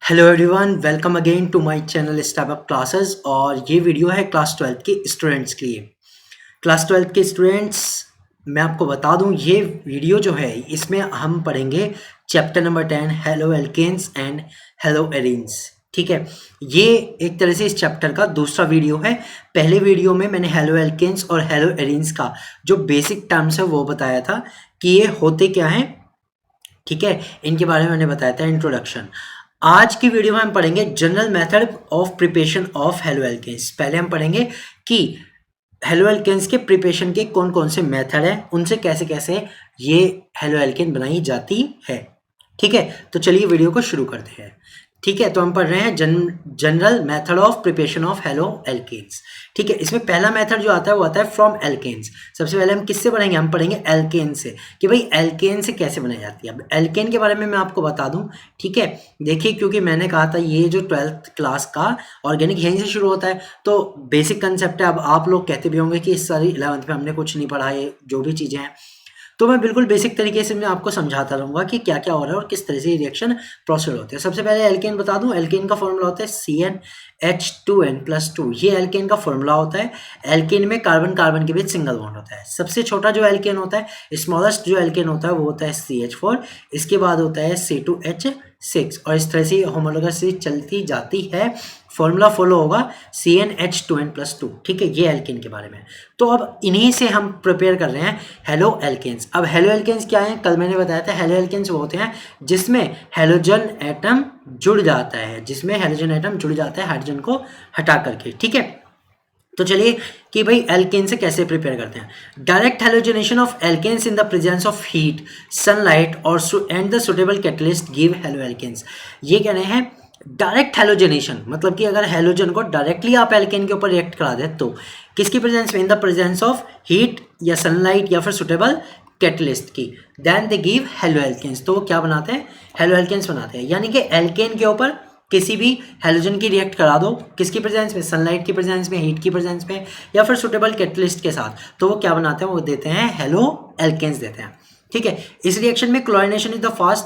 Hello everyone, welcome again to my channel startup classes. और ये video है class 12th के स्टूडेंट्स के लिए। क्लास 12th के स्टूडेंट्स, मैं आपको बता दूं, ये वीडियो जो है इसमें हम पढ़ेंगे chapter number 10 haloalkanes and haloarenes. ठीक है, ये एक तरह से इस चैप्टर का दूसरा वीडियो है। पहले वीडियो में मैंने हेलो एल्केन्स और हेलो एरीन्स का जो बेसिक टर्म्स है वो बताया था कि ये होते क्या हैं। ठीक है, इनके बारे में मैंने बताया था इंट्रोडक्शन। आज की वीडियो में हम पढ़ेंगे general method of preparation of haloalkanes. पहले हम पढ़ेंगे कि हेलो एल्केन्स के प्रिपरेशन के कौन कौन से मेथड हैं, उनसे कैसे कैसे ये हेलो एल्केन बनाई जाती है। ठीक है, तो चलिए वीडियो को शुरू करते हैं। ठीक है, तो हम पढ़ रहे हैं general method of preparation of haloalkanes. ठीक है, इसमें पहला मेथड जो आता है वो आता है फ्रॉम एल्केन्स। सबसे पहले हम किससे पढ़ेंगे? हम पढ़ेंगे एल्केन से, कि भाई एल्केन से कैसे बनाई जाती है। अब एल्केन के बारे में मैं आपको बता दूं। ठीक है, देखिए, क्योंकि मैंने कहा था ये जो 12th क्लास का ऑर्गेनिक यहीं से शुरू होता है, तो बेसिक कंसेप्ट है। अब आप लोग कहते भी होंगे कि इस सारी 11th में हमने कुछ नहीं पढ़ा, ये जो भी चीज़ें हैं, तो मैं बिल्कुल बेसिक तरीके से मैं आपको समझाता रहूँगा कि क्या क्या हो रहा है और किस तरह से ये रिएक्शन प्रोसीड होते हैं। सबसे पहले एल्केन बता दूं, एल्केन का फॉर्मूला होता है CnH2n+2। ये एल्केन का फॉर्मूला होता है। एल्केन में कार्बन कार्बन के बीच सिंगल बॉन्ड होता है। सबसे छोटा जो एल्केन होता है, स्मॉलेस्ट जो एल्केन होता है वो होता है CH4। इसके बाद होता है C2H6 और इस तरह से होमोलॉगस चलती जाती है। फॉर्मूला फॉलो होगा CnH2n+2। ठीक है, ये एल्केन के बारे में। तो अब इन्हीं से हम प्रिपेयर कर रहे हैं हेलो एल्केन्स। अब हेलो एल्केन्स क्या है? कल मैंने बताया था हेलो एल्केन्स वो होते हैं जिसमें हेलोजन एटम जुड़ जाता है, जिसमें हेलोजन एटम जुड़ जाता है हाइड्रोजन को हटा करके। ठीक है, तो चलिए कि भाई एल्केन से कैसे प्रिपेयर करते हैं। Direct halogenation of alkanes in the presence of heat, sunlight और and the suitable catalyst give hello alkanes. ये कह रहे हैं डायरेक्ट हेलोजनेशन, मतलब कि अगर हेलोजन को डायरेक्टली आप एल्केन के ऊपर रिएक्ट करा दें तो किसकी प्रेजेंस में? In the presence of heat या सनलाइट या फिर सुटेबल कैटलिस्ट की, then they give halo alkanes. तो वो क्या बनाते हैं? हेलो एल्केन्स बनाते हैं। यानी कि एल्केन के ऊपर किसी भी हेलोजन की रिएक्ट करा दो, किसकी प्रेजेंस में? सनलाइट की प्रेजेंस में, हीट की प्रेजेंस में या फिर सुटेबल कैटलिस्ट के साथ, तो वो क्या बनाते हैं? वो देते हैं हेलो एल्केन्स देते हैं। ठीक है, इस रिएक्शन में chlorination is the fast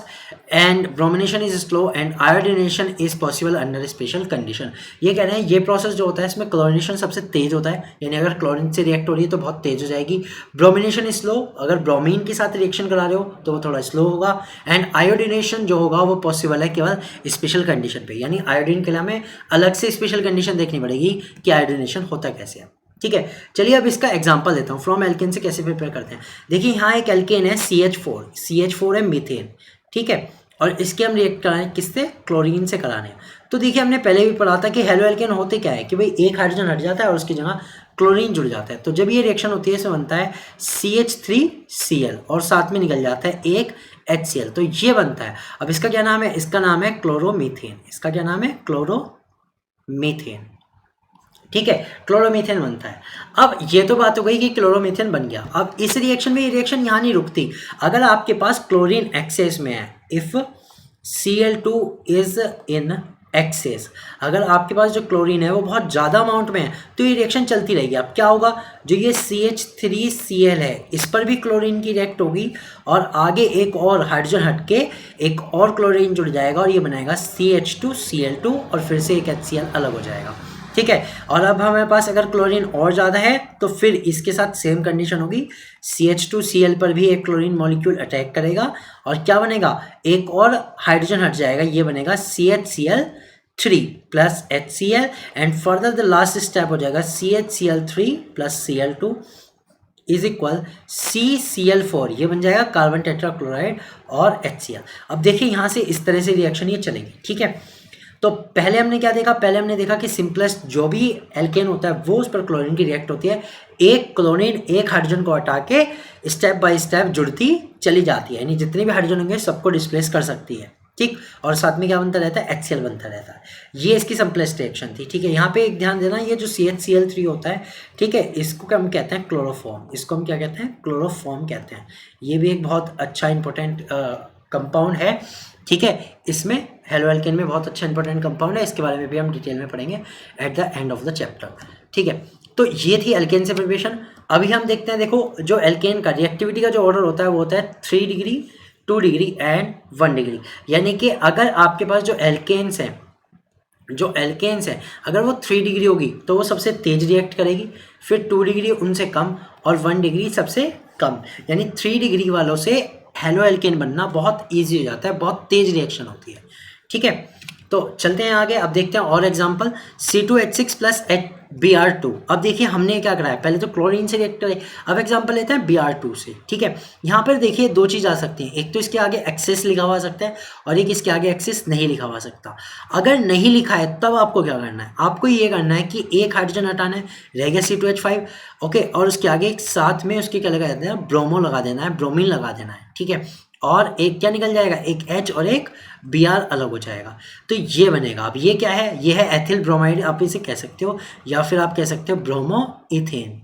and bromination is slow and iodination is possible under special condition. ये कह रहे हैं ये प्रोसेस जो होता है इसमें क्लोरिनेशन सबसे तेज होता है, यानी अगर क्लोरीन से रिएक्ट हो रही है तो बहुत तेज हो जाएगी। ब्रोमिनेशन इज स्लो, अगर ब्रोमीन के साथ रिएक्शन करा रहे हो तो वो थोड़ा स्लो होगा। एंड आयोडीनेशन जो होगा वो पॉसिबल है केवल स्पेशल कंडीशन पे, यानी आयोडीन के लिए हमें अलग से स्पेशल कंडीशन देखनी पड़ेगी कि आयोडीनेशन होता कैसे है। ठीक है, चलिए अब इसका एग्जांपल देता हूँ फ्रॉम एल्केन से कैसे प्रिपेयर करते हैं। देखिए यहाँ एक एल्केन है CH4 है मीथेन। ठीक है, और इसके हम रिएक्ट कराएं किससे? क्लोरीन से कराने। तो देखिए हमने पहले भी पढ़ा था कि हेलो एल्केन होते क्या है कि भाई एक हाइड्रोजन हट जाता है और उसकी जगह क्लोरीन जुड़ जाता है। तो जब ये रिएक्शन होती है इसमें बनता है CH3Cl और साथ में निकल जाता है एक HCl, तो ये बनता है। अब इसका क्या नाम है? इसका नाम है क्लोरोमीथेन। इसका क्या नाम है? क्लोरोमीथेन। ठीक है, क्लोरोमीथेन बनता है। अब ये तो बात हो गई कि क्लोरोमीथेन बन गया। अब इस रिएक्शन में ये रिएक्शन यहाँ नहीं रुकती। अगर आपके पास क्लोरीन एक्सेस में है, if Cl2 is in excess, अगर आपके पास जो क्लोरीन है वो बहुत ज़्यादा अमाउंट में है तो ये रिएक्शन चलती रहेगी। अब क्या होगा? जो ये CH3Cl है इस पर भी क्लोरीन की रिएक्ट होगी और आगे एक और हाइड्रोजन हटके एक और क्लोरीन जुड़ जाएगा और ये बनाएगा CH2Cl2 और फिर से एक HCl अलग हो जाएगा। ठीक है, और अब हमारे पास अगर क्लोरीन और ज़्यादा है तो फिर इसके साथ सेम कंडीशन होगी, CH2Cl पर भी एक क्लोरीन मॉलिक्यूल अटैक करेगा और क्या बनेगा? एक और हाइड्रोजन हट जाएगा, ये बनेगा CHCl3 plus HCl and further the last step हो जाएगा CHCl3 plus Cl2 is equal CCl4, ये बन जाएगा कार्बन टेट्राक्लोराइड और HCl। अब देखिए यहाँ से इस तरह से रिएक्शन ये चलेगी। ठीक है, तो पहले हमने क्या देखा? पहले हमने देखा कि सिंपलेस्ट जो भी एल्केन होता है वो उस पर क्लोरीन की रिएक्ट होती है। एक क्लोरीन एक हाइड्रोजन को हटा के स्टेप बाय स्टेप जुड़ती चली जाती है, यानी जितने भी हाइड्रोजन होंगे सबको डिस्प्लेस कर सकती है। ठीक, और साथ में क्या बनता रहता है? HCl बनता रहता है। ये इसकी सिंपलेस्ट रिएक्शन थी। ठीक है, यहाँ पे एक ध्यान देना, ये जो CHCl3 होता है, ठीक है, इसको हम कहते हैं क्लोरोफॉर्म। इसको हम क्या कहते हैं? क्लोरोफॉर्म कहते हैं। ये भी एक बहुत अच्छा इंपॉर्टेंट कंपाउंड है। ठीक है, इसमें हेलो एल्केन में बहुत अच्छा इंपॉर्टेंट कंपाउंड है, इसके बारे में भी हम डिटेल में पढ़ेंगे at the end of the chapter. ठीक है, तो ये थी एल्केन से प्रिपरेशन। अभी हम देखते हैं, देखो जो एल्केन का रिएक्टिविटी का जो ऑर्डर होता है वो होता है 3 डिग्री, 2 डिग्री एंड 1 डिग्री। यानी कि अगर आपके पास जो एल्केन्स हैं अगर वो 3 डिग्री होगी तो वो सबसे तेज रिएक्ट करेगी, फिर 2 डिग्री उनसे कम और 1 डिग्री सबसे कम। यानी 3 डिग्री वालों से हेलो एल्केन बनना बहुत ईजी हो जाता है, बहुत तेज रिएक्शन होती है। ठीक है, तो चलते हैं आगे। अब देखते हैं और एग्जांपल, C2H6 प्लस Br2। अब देखिए हमने क्या कराया, पहले तो क्लोरीन से रिएक्ट करें, अब एग्जांपल लेते हैं Br2 से। ठीक है, यहाँ पर देखिए दो चीज़ आ सकती है, एक तो इसके आगे एक्सेस लिखा हुआ सकता है और एक इसके आगे एक्सेस नहीं लिखा हुआ सकता। अगर नहीं लिखा है तब आपको क्या करना है, आपको ये करना है कि एक हाइड्रोजन हटाना है, रह गया C2H5, ओके, और उसके आगे एक साथ में उसके क्या लगा देना है, ब्रोमो लगा देना है, ब्रोमीन लगा देना है। ठीक है, और एक क्या निकल जाएगा, एक H और एक Br अलग हो जाएगा, तो ये बनेगा। अब ये क्या है, ये है एथिल ब्रोमाइड आप इसे कह सकते हो, या फिर आप कह सकते हो ब्रोमो इथेन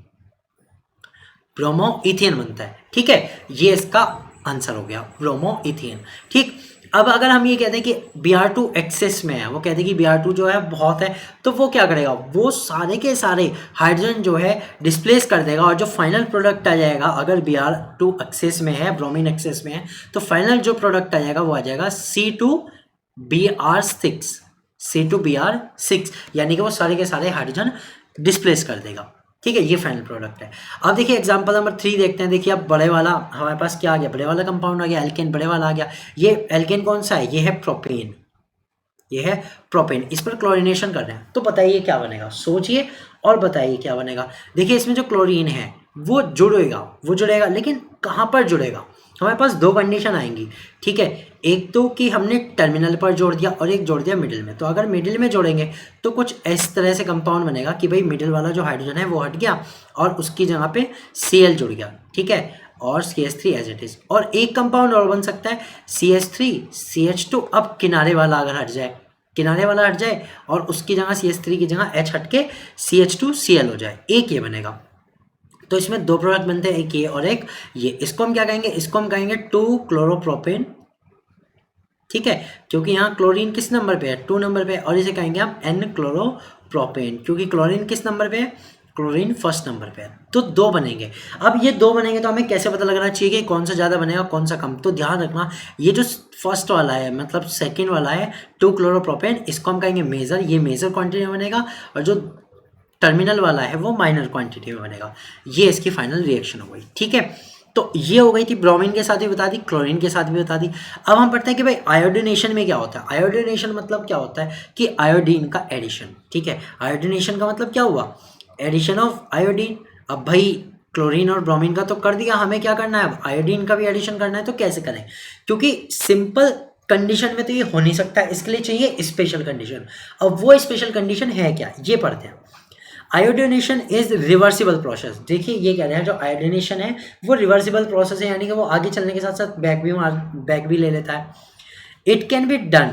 बनता है। ठीक है, ये इसका आंसर हो गया, ब्रोमो इथेन। ठीक, अब अगर हम ये कहते हैं कि Br2 एक्सेस में है, वो कहते हैं कि Br2 जो है बहुत है, तो वो क्या करेगा, वो सारे के सारे हाइड्रोजन जो है डिस्प्लेस कर देगा, और जो फाइनल प्रोडक्ट आ जाएगा, अगर Br2 एक्सेस में है, ब्रोमीन एक्सेस में है, तो फाइनल जो प्रोडक्ट आ जाएगा वो आ जाएगा C2Br6, यानी कि वो सारे के सारे हाइड्रोजन डिस्प्लेस कर देगा। ठीक है, ये फाइनल प्रोडक्ट है। अब देखिए एग्जांपल नंबर 3 देखते हैं। देखिए अब बड़े वाला हमारे पास क्या आ गया, बड़े वाला कंपाउंड आ गया, एल्केन बड़े वाला आ गया। ये एल्केन कौन सा है, ये है प्रोपेन, इस पर क्लोरीनेशन कर रहे हैं, तो बताइए क्या बनेगा, सोचिए और बताइए क्या बनेगा। देखिए इसमें जो क्लोरीन है वो जुड़ेगा, लेकिन कहाँ पर जुड़ेगा, हमारे पास दो कंडीशन आएंगी। ठीक है, एक तो कि हमने टर्मिनल पर जोड़ दिया और एक जोड़ दिया मिडिल में। तो अगर मिडिल में जोड़ेंगे तो कुछ इस तरह से कंपाउंड बनेगा कि भाई मिडिल वाला जो हाइड्रोजन है वो हट गया और उसकी जगह पे Cl जुड़ गया। ठीक है, और CH3 एज इट इज। और एक कंपाउंड और बन सकता है CH3 CH2। अब किनारे वाला अगर हट जाए और उसकी जगह CH3 की जगह H हट के CH2Cl हो जाए, एक ये बनेगा। तो इसमें दो प्रोडक्ट बनते हैं, एक ये और एक ये। इसको हम क्या कहेंगे, इसको हम कहेंगे 2-क्लोरोप्रोपेन। ठीक है, क्योंकि यहाँ क्लोरीन किस नंबर पे है, 2 नंबर पे है, और इसे कहेंगे हम N-क्लोरोप्रोपेन, क्योंकि क्लोरीन किस नंबर पे है, क्लोरीन फर्स्ट नंबर पे है। तो दो बनेंगे। अब ये दो बनेंगे तो हमें कैसे पता लगना चाहिए कि कौन सा ज़्यादा बनेगा कौन सा कम। तो ध्यान रखना, ये जो फर्स्ट वाला है, मतलब सेकेंड वाला है 2-क्लोरोप्रोपेन, इसको हम कहेंगे मेजर, ये मेजर क्वान्टिटी में बनेगा, और जो टर्मिनल वाला है वो माइनर क्वांटिटी में बनेगा। ये इसकी फाइनल रिएक्शन हो गई। ठीक है, तो ये हो गई थी, ब्रोमीन के साथ भी बता दी, क्लोरीन के साथ भी बता दी। अब हम पढ़ते हैं कि भाई आयोडीनेशन में क्या होता है। आयोडीनेशन मतलब क्या होता है कि आयोडीन का एडिशन। ठीक है, आयोडीनेशन का मतलब क्या हुआ, एडिशन ऑफ आयोडीन। अब भाई क्लोरीन और ब्रोमीन का तो कर दिया, हमें क्या करना है, अब आयोडीन का भी एडिशन करना है। तो कैसे करें, क्योंकि सिंपल कंडीशन में तो ये हो नहीं सकता, इसके लिए चाहिए स्पेशल कंडीशन। अब वो स्पेशल कंडीशन है क्या, ये पढ़ते हैं। Iodination is reversible process. देखिए ये कह रहे हैं जो आयोडीनेशन है वो रिवर्सिबल प्रोसेस है, यानी कि वो आगे चलने के साथ साथ बैक भी ले लेता है। It can be done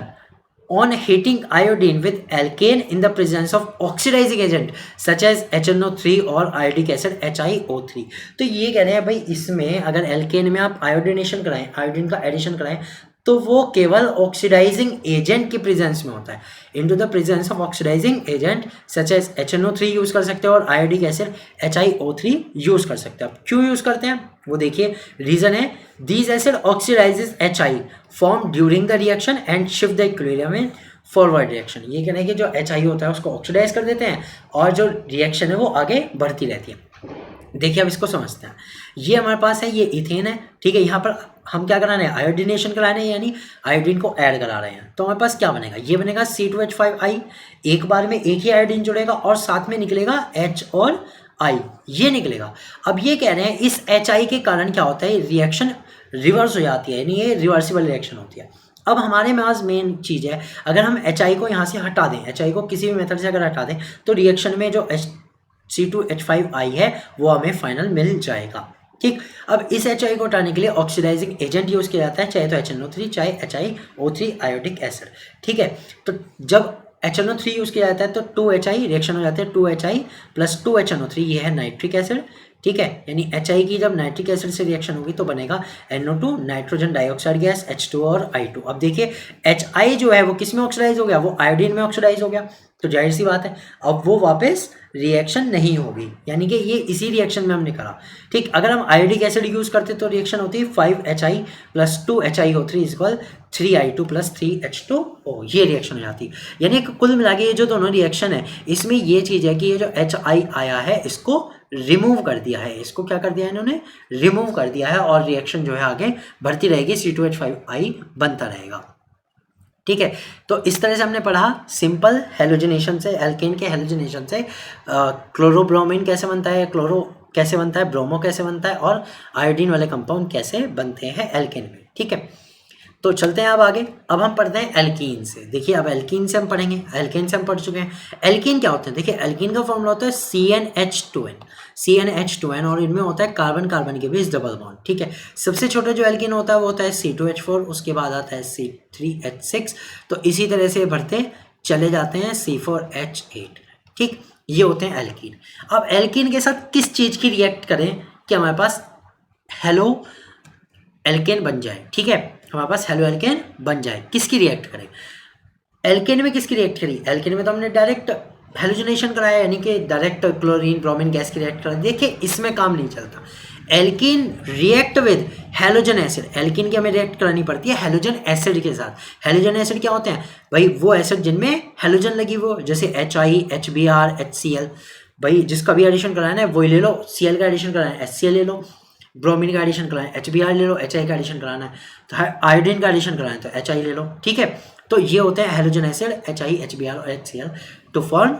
on heating iodine with alkane in the presence of oxidizing agent such as HNO3 और आयोडिक एसिड HiO3। तो ये कह रहे हैं भाई इसमें अगर एल्केन में आप आयोडीनेशन कराएं, आयोडीन का एडिशन कराएं, तो वो केवल ऑक्सीडाइजिंग एजेंट के प्रेजेंस में होता है। Into the presence of oxidizing agent such as HNO3 use कर सकते हो और आयोडिक एसिड HiO3 यूज कर सकते हो। क्यों यूज करते हैं वो देखिए, रीजन है these acid oxidises HI form during the reaction and shift the equilibrium in forward reaction. ये कहना है कि जो HI होता है उसको ऑक्सीडाइज कर देते हैं और जो रिएक्शन है वो आगे बढ़ती रहती है। देखिए अब इसको समझते हैं। ये हमारे पास है, ये इथेन है। ठीक है, यहाँ पर हम क्या करा रहे हैं, आयोडीनेशन करा रहे हैं, यानी आयोडीन को ऐड करा रहे हैं। तो हमारे पास क्या बनेगा, ये बनेगा C2H5I। एक बार में एक ही आयोडीन जुड़ेगा और साथ में निकलेगा H और I, ये निकलेगा। अब ये कह रहे हैं इस HI के कारण क्या होता है, रिएक्शन रिवर्स हो जाती है, यानी ये रिवर्सिबल रिएक्शन होती है। अब हमारे पास मेन चीज़ है, अगर हम HI को यहाँ से हटा दें, HI को किसी भी मेथड से अगर हटा दें, तो रिएक्शन में जो C2H5I है वो हमें फाइनल मिल जाएगा। ठीक, अब इस HI को हटाने के लिए ऑक्सीडाइजिंग एजेंट यूज किया जाता है, चाहे तो HNO3 चाहे HiO3 आयोडिक एसिड। ठीक है, तो जब HNO3 यूज किया जाता है तो 2HI रिएक्शन हो जाते हैं, 2HI प्लस 2HNO3, ये है नाइट्रिक एसिड। ठीक है, यानी HI की जब नाइट्रिक एसिड से रिएक्शन होगी तो बनेगा NO2 nitrogen dioxide gas H2 और I2। अब देखिए HI जो है वो किस में ऑक्सीडाइज हो गया, वो आयोडीन में ऑक्सीडाइज हो गया, तो जाहिर सी बात है अब वो वापस रिएक्शन नहीं होगी, यानी कि ये इसी रिएक्शन में हमने करा। ठीक, अगर हम आयोडिक एसिड यूज करते तो रिएक्शन होती है 5HI + 2HiO3 = 3I2 + 3H2O, ये रिएक्शन हो जाती है। यानी कि कुल मिला के ये जो दोनों रिएक्शन है इसमें ये चीज़ है कि ये जो HI आया है इसको रिमूव कर दिया है, इसको क्या कर दिया है इन्होंने, रिमूव कर दिया है, और रिएक्शन जो है आगे बढ़ती रहेगी, C2H5I बनता रहेगा। ठीक है, तो इस तरह से हमने पढ़ा सिंपल हेलोजनेशन से, एल्केन के हेलोजनेशन से क्लोरोब्रोमीन कैसे बनता है, क्लोरो कैसे बनता है, ब्रोमो कैसे बनता है, और आयोडीन वाले कंपाउंड कैसे बनते हैं एल्केन में। ठीक है, तो चलते हैं अब आगे। अब हम पढ़ते हैं एल्कीन से। देखिए अब एल्कीन से हम पढ़ेंगे, एल्केन से हम पढ़ चुके हैं। एल्कीन क्या होते हैं, देखिए एल्कीन का फॉर्मूला होता है CnH2n, और इनमें होता है कार्बन कार्बन के बीच डबल बॉन्ड। ठीक है, सबसे छोटा जो एल्कीन होता है वो होता है C2H4, उसके बाद आता है C3H6, तो इसी तरह से बढ़ते चले जाते हैं C4H8। ठीक, ये होते हैं एल्कीन। अब एल्कीन के साथ किस चीज़ की रिएक्ट करें कि हमारे पास हेलो एल्केन बन जाए। ठीक है, हमारे पास हेलो एल्केन बन जाए, किसकी रिएक्ट करें, एल्केन में किसकी रिएक्ट करी, एल्केन में तो हमने डायरेक्ट हेलोजनेशन कराया, यानी कि डायरेक्ट क्लोरीन ब्रोमीन गैस की रिएक्ट कराई। देखिए इसमें काम नहीं चलता, alkene react with halogen acid, alkene की हमें रिएक्ट करानी पड़ती है हेलोजन एसिड के साथ। हेलोजन एसिड क्या होते हैं भाई, वो एसिड जिनमें हेलोजन लगी हो, जैसे HI, HBr, HCl, भाई जिसका भी एडिशन कराना है वही ले लो, Cl का एडिशन कराना है HCl ले लो, ब्रोमीन का एडिशन कराना है HBr ले लो, HI का एडिशन कराना है तो आयोडीन का एडिशन कराना है तो HI ले लो। ठीक है, तो ये होते हैं हेलोजन एसिड HI, HBr और HCl to form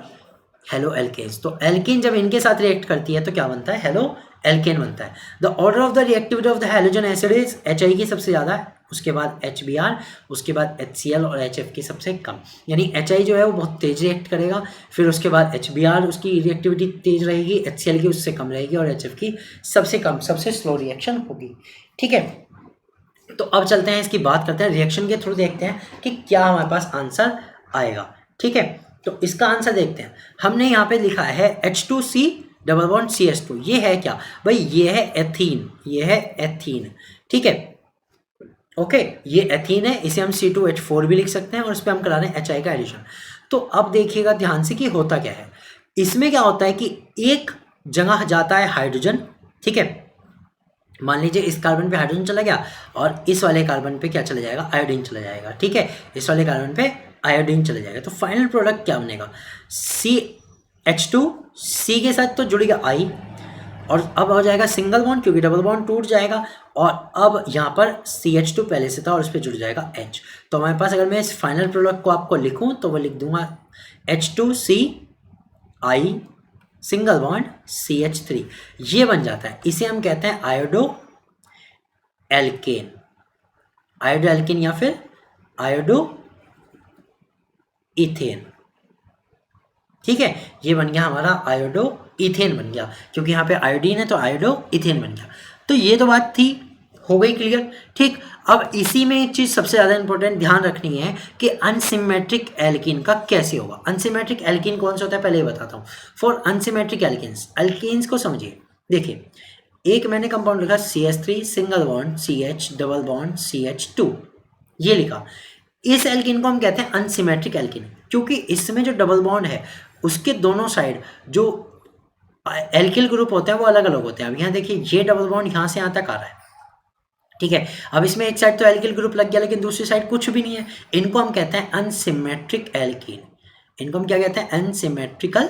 haloalkanes. तो एल्कीन जब इनके साथ रिएक्ट करती है तो क्या बनता है, हेलो एल्केन बनता है। The order of the reactivity of the halogen acid is HI की सबसे ज़्यादा, उसके बाद HBr, उसके बाद HCl और HF की सबसे कम। यानी HI जो है वो बहुत तेज रिएक्ट करेगा, फिर उसके बाद HBr उसकी रिएक्टिविटी तेज रहेगी, HCl की उससे कम रहेगी और HF की सबसे कम, सबसे स्लो रिएक्शन होगी। ठीक है, तो अब चलते हैं इसकी बात करते हैं, रिएक्शन के थ्रू देखते हैं कि क्या हमारे पास आंसर आएगा। ठीक है, तो इसका आंसर देखते हैं। हमने यहाँ पे लिखा है H2C डबल बॉन्ड CH2, ये है क्या भाई, ये है एथीन, ये है एथीन। ठीक है, ओके, ये एथीन है, इसे हम C2H4 भी लिख सकते हैं और इस पर हम करा रहे हैं HI का एडिशन। तो अब देखिएगा ध्यान से कि होता क्या है, इसमें क्या होता है कि एक जगह जाता है हाइड्रोजन। ठीक है, मान लीजिए इस कार्बन पे हाइड्रोजन चला गया और इस वाले कार्बन पे क्या चला जाएगा, आयोडीन चला जाएगा। ठीक है, इस वाले कार्बन पे आयोडीन चला जाएगा, तो फाइनल प्रोडक्ट क्या बनेगा, CH2, C के साथ तो जुड़ गया I, और अब हो जाएगा सिंगल बॉन्ड क्योंकि डबल बॉन्ड टूट जाएगा, और अब यहाँ पर CH2 पहले से था और उस पर जुड़ जाएगा H। तो हमारे पास अगर मैं इस फाइनल प्रोडक्ट को आपको लिखूँ तो वो लिख दूंगा H2CI सिंगल बॉन्ड CH3, ये बन जाता है। इसे हम कहते हैं आयोडो एल्केन, आयोडो एल्केन या फिर आयोडो इथेन। ठीक है, ये बन गया हमारा आयोडो इथेन बन गया, क्योंकि यहाँ पे आयोडीन है तो आयोडो इथेन बन गया। तो ये तो बात थी, हो गई क्लियर। ठीक, अब इसी में एक चीज़ सबसे ज़्यादा इंपॉर्टेंट ध्यान रखनी है कि अनसिमेट्रिक एल्कीन का कैसे होगा। अनसिमेट्रिक एल्कीन कौन सा होता है पहले ही बताता हूँ। फॉर अनसिमेट्रिक एल्कीन्स, एल्कीन्स को समझिए, देखिए एक मैंने कंपाउंड लिखा CH3 single bond CH double bond CH2, ये लिखा, इस एल्कीन को हम कहते हैं अनसिमेट्रिक एल्कीन, क्योंकि इसमें जो डबल बॉन्ड है उसके दोनों साइड जो एल्किल ग्रुप होते हैं वो अलग अलग होते हैं। अब यहाँ देखिए ये डबल बॉन्ड यहाँ से यहाँ तक आ रहा है। ठीक है, अब इसमें एक साइड तो एल्किल ग्रुप लग गया लेकिन दूसरी साइड कुछ भी नहीं है, इनको हम कहते हैं अनसिमेट्रिक एल्कीन। इनको हम क्या कहते हैं, अनसिमेट्रिकल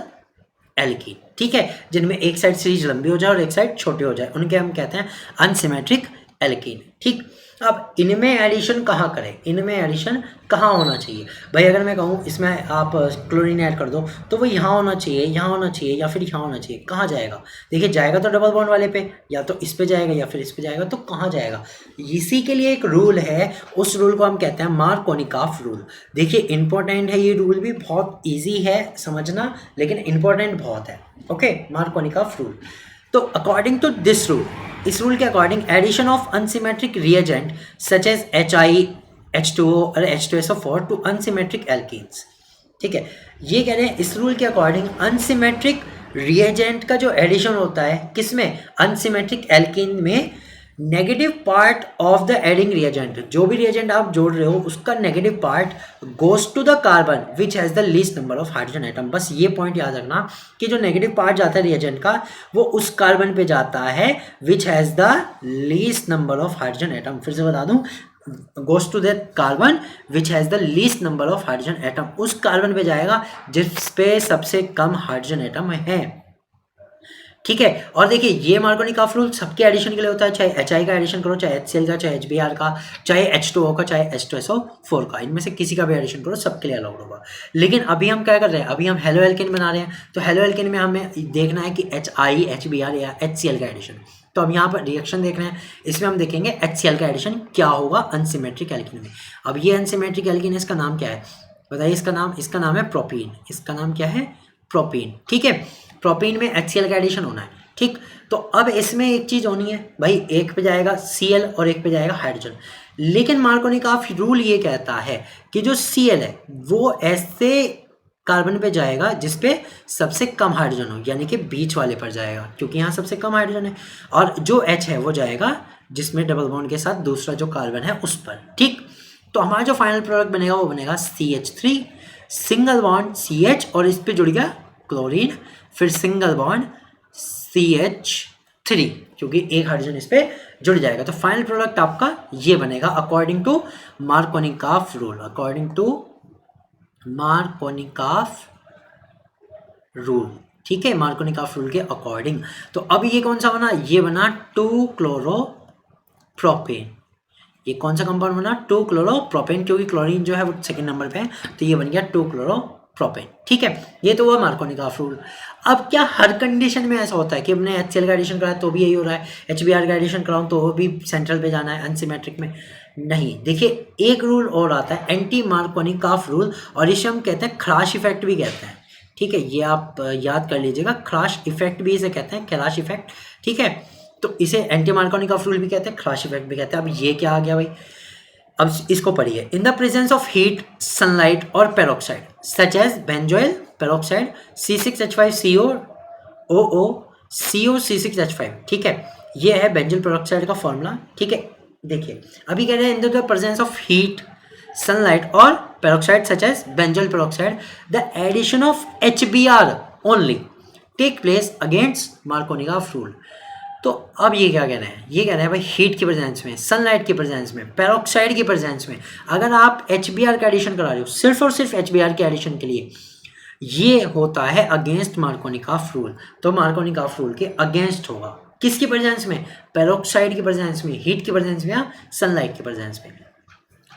एल्कीन। ठीक है, जिनमें एक साइड सीरीज लंबी हो जाए और एक साइड छोटे हो जाए, उनके हम कहते हैं अनसिमेट्रिक एल्कीन। ठीक, अब इनमें एडिशन कहाँ करें, इनमें एडिशन कहाँ होना चाहिए भाई, अगर मैं कहूँ इसमें आप क्लोरीन ऐड कर दो तो वो यहाँ होना चाहिए, यहाँ होना चाहिए या फिर यहाँ होना चाहिए, कहाँ जाएगा, देखिए जाएगा तो डबल बॉन्ड वाले पे, या तो इस पे जाएगा या फिर इस पे जाएगा, तो कहाँ जाएगा। इसी के लिए एक रूल है, उस रूल को हम कहते हैं मार्कोनिकॉफ रूल। देखिए इंपॉर्टेंट है ये रूल भी, बहुत ईजी है समझना लेकिन इंपॉर्टेंट बहुत है। Okay, Markovnikov rule. तो अकॉर्डिंग टू दिस रूल, इस रूल के according addition of unsymmetric reagent such as HI, H2O और H2SO4 टू अनसिमेट्रिक एल्कीन्स। ठीक है, ये कह रहे हैं इस रूल के अकॉर्डिंग अनसिमेट्रिक रिएजेंट का जो एडिशन होता है किसमें, अनसिमेट्रिक एल्कीन में, negative part of the adding reagent, जो भी रिएजेंट आप जोड़ रहे हो उसका negative part goes to the carbon which has the least number of hydrogen atom. बस ये पॉइंट याद रखना कि जो नेगेटिव पार्ट जाता है रिएजेंट का वो उस कार्बन पे जाता है which has the least number of hydrogen atom. फिर से बता दूं, goes to that carbon which has the least number of hydrogen atom, उस कार्बन पे जाएगा जिस पे सबसे कम हाइड्रोजन एटम है। ठीक है, और देखिए ये मार्कोनी-काफ रूल सबके एडिशन के लिए होता है, चाहे HI का एडिशन करो, चाहे HCl का, चाहे HBr का, चाहे H2O का, चाहे H2SO4 का, इनमें से किसी का भी एडिशन करो सबके लिए अलाउड होगा। लेकिन अभी हम क्या कर रहे हैं, अभी हम हेलो एल्केन बना रहे हैं, तो हेलो एल्केन में हमें देखना है कि HI, HBr या HCl का एडिशन। तो हम यहाँ पर रिएक्शन देख रहे हैं, इसमें हम देखेंगे HCl का एडिशन क्या होगा अनसिमेट्रिक एल्केन में। अब ये अनसिमेट्रिक एल्केन, इसका नाम क्या है बताइए, इसका नाम है प्रोपीन। इसका नाम क्या है? प्रोपीन। ठीक है, प्रोपीन में HCl का एडिशन होना है। ठीक, तो अब इसमें एक चीज होनी है भाई, एक पे जाएगा Cl और एक पे जाएगा हाइड्रोजन। लेकिन मार्कोनी-काफ रूल ये कहता है कि जो Cl है वो ऐसे कार्बन पे जाएगा जिसपे सबसे कम हाइड्रोजन हो, यानी कि बीच वाले पर जाएगा, क्योंकि यहाँ सबसे कम हाइड्रोजन है। और जो H है वो जाएगा जिसमें डबल बॉन्ड के साथ दूसरा जो कार्बन है उस पर। ठीक, तो हमारा जो फाइनल प्रोडक्ट बनेगा वो बनेगा CH3, सिंगल बॉन्ड CH और इस पे जुड़ गया क्लोरीन, फिर सिंगल बॉन्ड CH3, क्योंकि एक हाइड्रोजन इस पे जुड़ जाएगा। तो फाइनल प्रोडक्ट आपका ये बनेगा according to Markovnikov rule, according to Markovnikov rule. ठीक है, मार्कोनी-काफ रूल के अकॉर्डिंग। तो अब ये कौन सा बना? ये बना 2-क्लोरोप्रोपेन। ये कौन सा कंपाउंड बना? 2-क्लोरोप्रोपेन, क्योंकि क्लोरीन जो है वो सेकंड नंबर पे है, तो ये बन गया 2-क्लोरोप्रोपेन। ठीक है, ये तो हुआ मार्कोनी-काफ रूल। अब क्या हर कंडीशन में ऐसा होता है कि हमने HCl का एडिशन कराया तो भी यही हो रहा है, HBr का एडिशन कराऊं तो वो भी सेंट्रल पे जाना है अनसिमेट्रिक में? नहीं। देखिए एक रूल और आता है एंटी मार्कोनी-काफ रूल, और इसे हम कहते हैं ख्राश इफेक्ट भी कहते हैं। ठीक है, ये आप याद कर लीजिएगा, ख्राश इफेक्ट भी इसे कहते हैं, ख्राश इफेक्ट। ठीक है, तो इसे एंटी मार्कोनी-काफ रूल भी कहते हैं, ख्राश इफेक्ट भी कहते हैं। अब ये क्या आ गया भाई, अब इसको पढ़िए। In the presence of heat, sunlight और peroxide such as benzoyl peroxide C6H5CO CO C6H5। ठीक है, ये है बेंजोइल पेरोक्साइड का फॉर्मूला। ठीक है, देखिए अभी कह रहे हैं in the presence of heat, sunlight और peroxide such as benzoyl peroxide the addition of HBr only take place against Markovnikov rule. तो अब ये क्या कह रहे हैं? ये कह रहे हैं भाई हीट की प्रेजेंस में, सनलाइट की प्रेजेंस में, पेरोक्साइड की प्रेजेंस में अगर आप HBr का एडिशन करा रहे हो सिर्फ और सिर्फ HBr के एडिशन के लिए, ये होता है अगेंस्ट मार्कोनी-काफ रूल। तो मार्कोनी-काफ रूल के अगेंस्ट होगा। किसकी प्रेजेंस में? पेरोक्साइड की प्रेजेंस में, हीट की प्रेजेंस में या सनलाइट की प्रेजेंस में।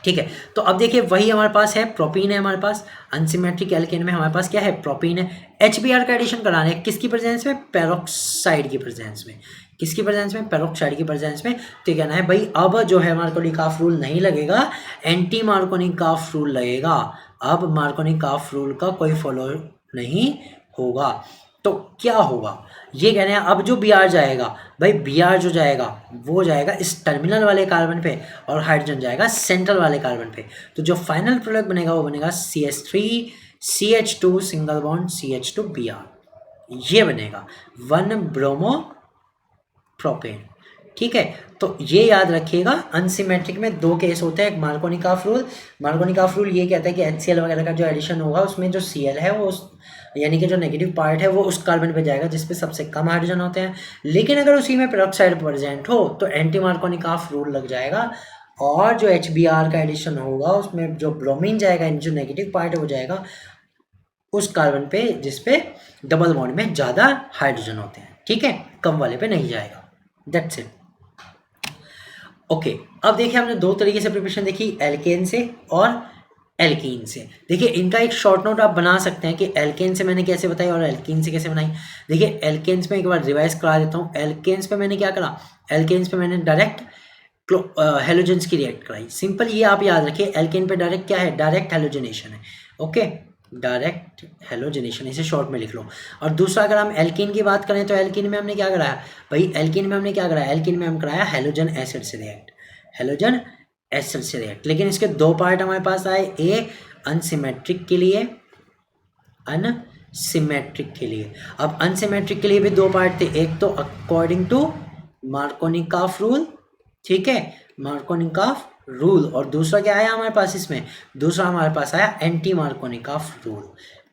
ठीक है, तो अब देखिए वही हमारे पास है, प्रोपीन है हमारे पास। अनसिमेट्रिक एल्केन में हमारे पास क्या है? प्रोपीन है। HBr का एडिशन कराना है किसकी प्रेजेंस में? पेरोक्साइड की प्रेजेंस में। किसकी प्रेजेंस में? पेरोक्साइड की प्रेजेंस में। तो कहना है भाई अब जो है मार्कोनी-काफ रूल नहीं लगेगा, एंटी मार्कोनी-काफ रूल लगेगा। अब मार्कोनी-काफ रूल का कोई फॉलो नहीं होगा। तो क्या होगा? ये कह रहे हैं अब जो Br जाएगा भाई, Br जो जाएगा वो जाएगा इस टर्मिनल वाले कार्बन पे और हाइड्रोजन जाएगा सेंट्रल वाले कार्बन पे। तो जो फाइनल प्रोडक्ट बनेगा वो बनेगा CH3 CH2 single bond CH2 Br, ये बनेगा 1 ब्रोमो प्रोपेन। ठीक है, तो ये याद रखिएगा अनसिमेट्रिक में दो केस होते हैं, एक मार्कोनी-काफ रूल। मार्कोनी-काफ रूल ये कहता है कि HCl वगैरह का जो एडिशन होगा उसमें जो Cl है वो यानी कि जो नेगेटिव पार्ट है वो उस कार्बन पे जाएगा जिसपे सबसे कम हाइड्रोजन होते हैं। लेकिन अगर उसी में पेरोक्साइड प्रेजेंट हो तो एंटी मार्कोनी-काफ रूल लग जाएगा, और जो HBr का एडिशन होगा उसमें जो ब्रोमीन जाएगा, जो नेगेटिव पार्ट है वो जाएगा उस कार्बन पे जिसपे डबल बॉन्ड में ज़्यादा हाइड्रोजन होते हैं। ठीक है, कम वाले पे नहीं जाएगा। That's it. ओके, अब देखिए हमने दो तरीके से प्रिपरेशन देखी, एल्केन से और एल्कीन से। देखिए इनका एक शॉर्ट नोट आप बना सकते हैं कि एल्केन से मैंने कैसे बताई और एल्कीन से कैसे बनाई। देखिए एल्केन्स में एक बार रिवाइज करा देता हूँ। एल्केन्स पे मैंने क्या करा? एल्केन्स पे मैंने डायरेक्ट हेलोजेंस की रिएक्ट कराई। सिंपल ये आप याद रखिए, एल्केन पे डायरेक्ट क्या है? डायरेक्ट हेलोजनेशन है। ओके, डायरेक्ट हेलोजनेशन, इसे शॉर्ट में लिख लो। और दूसरा अगर हम एल्कीन की बात करें तो एल्कीन में हमने क्या कराया भाई? एल्कीन में हमने क्या कराया? एल्कीन में हम कराया हेलोजन एसिड से रिएक्ट, हेलोजन एसिड से रिएक्ट। लेकिन इसके दो पार्ट हमारे पास आए, ए अनसिमेट्रिक के लिए, अनसिमेट्रिक के लिए। अब अनसिमेट्रिक के लिए भी दो पार्ट थे, एक तो अकॉर्डिंग टू मार्कोनी-काफ रूल ठीक है, मार्कोनिकॉफ रूल। और दूसरा क्या आया हमारे पास इसमें, दूसरा हमारे पास आया एंटी मार्कोनिकॉफ रूल।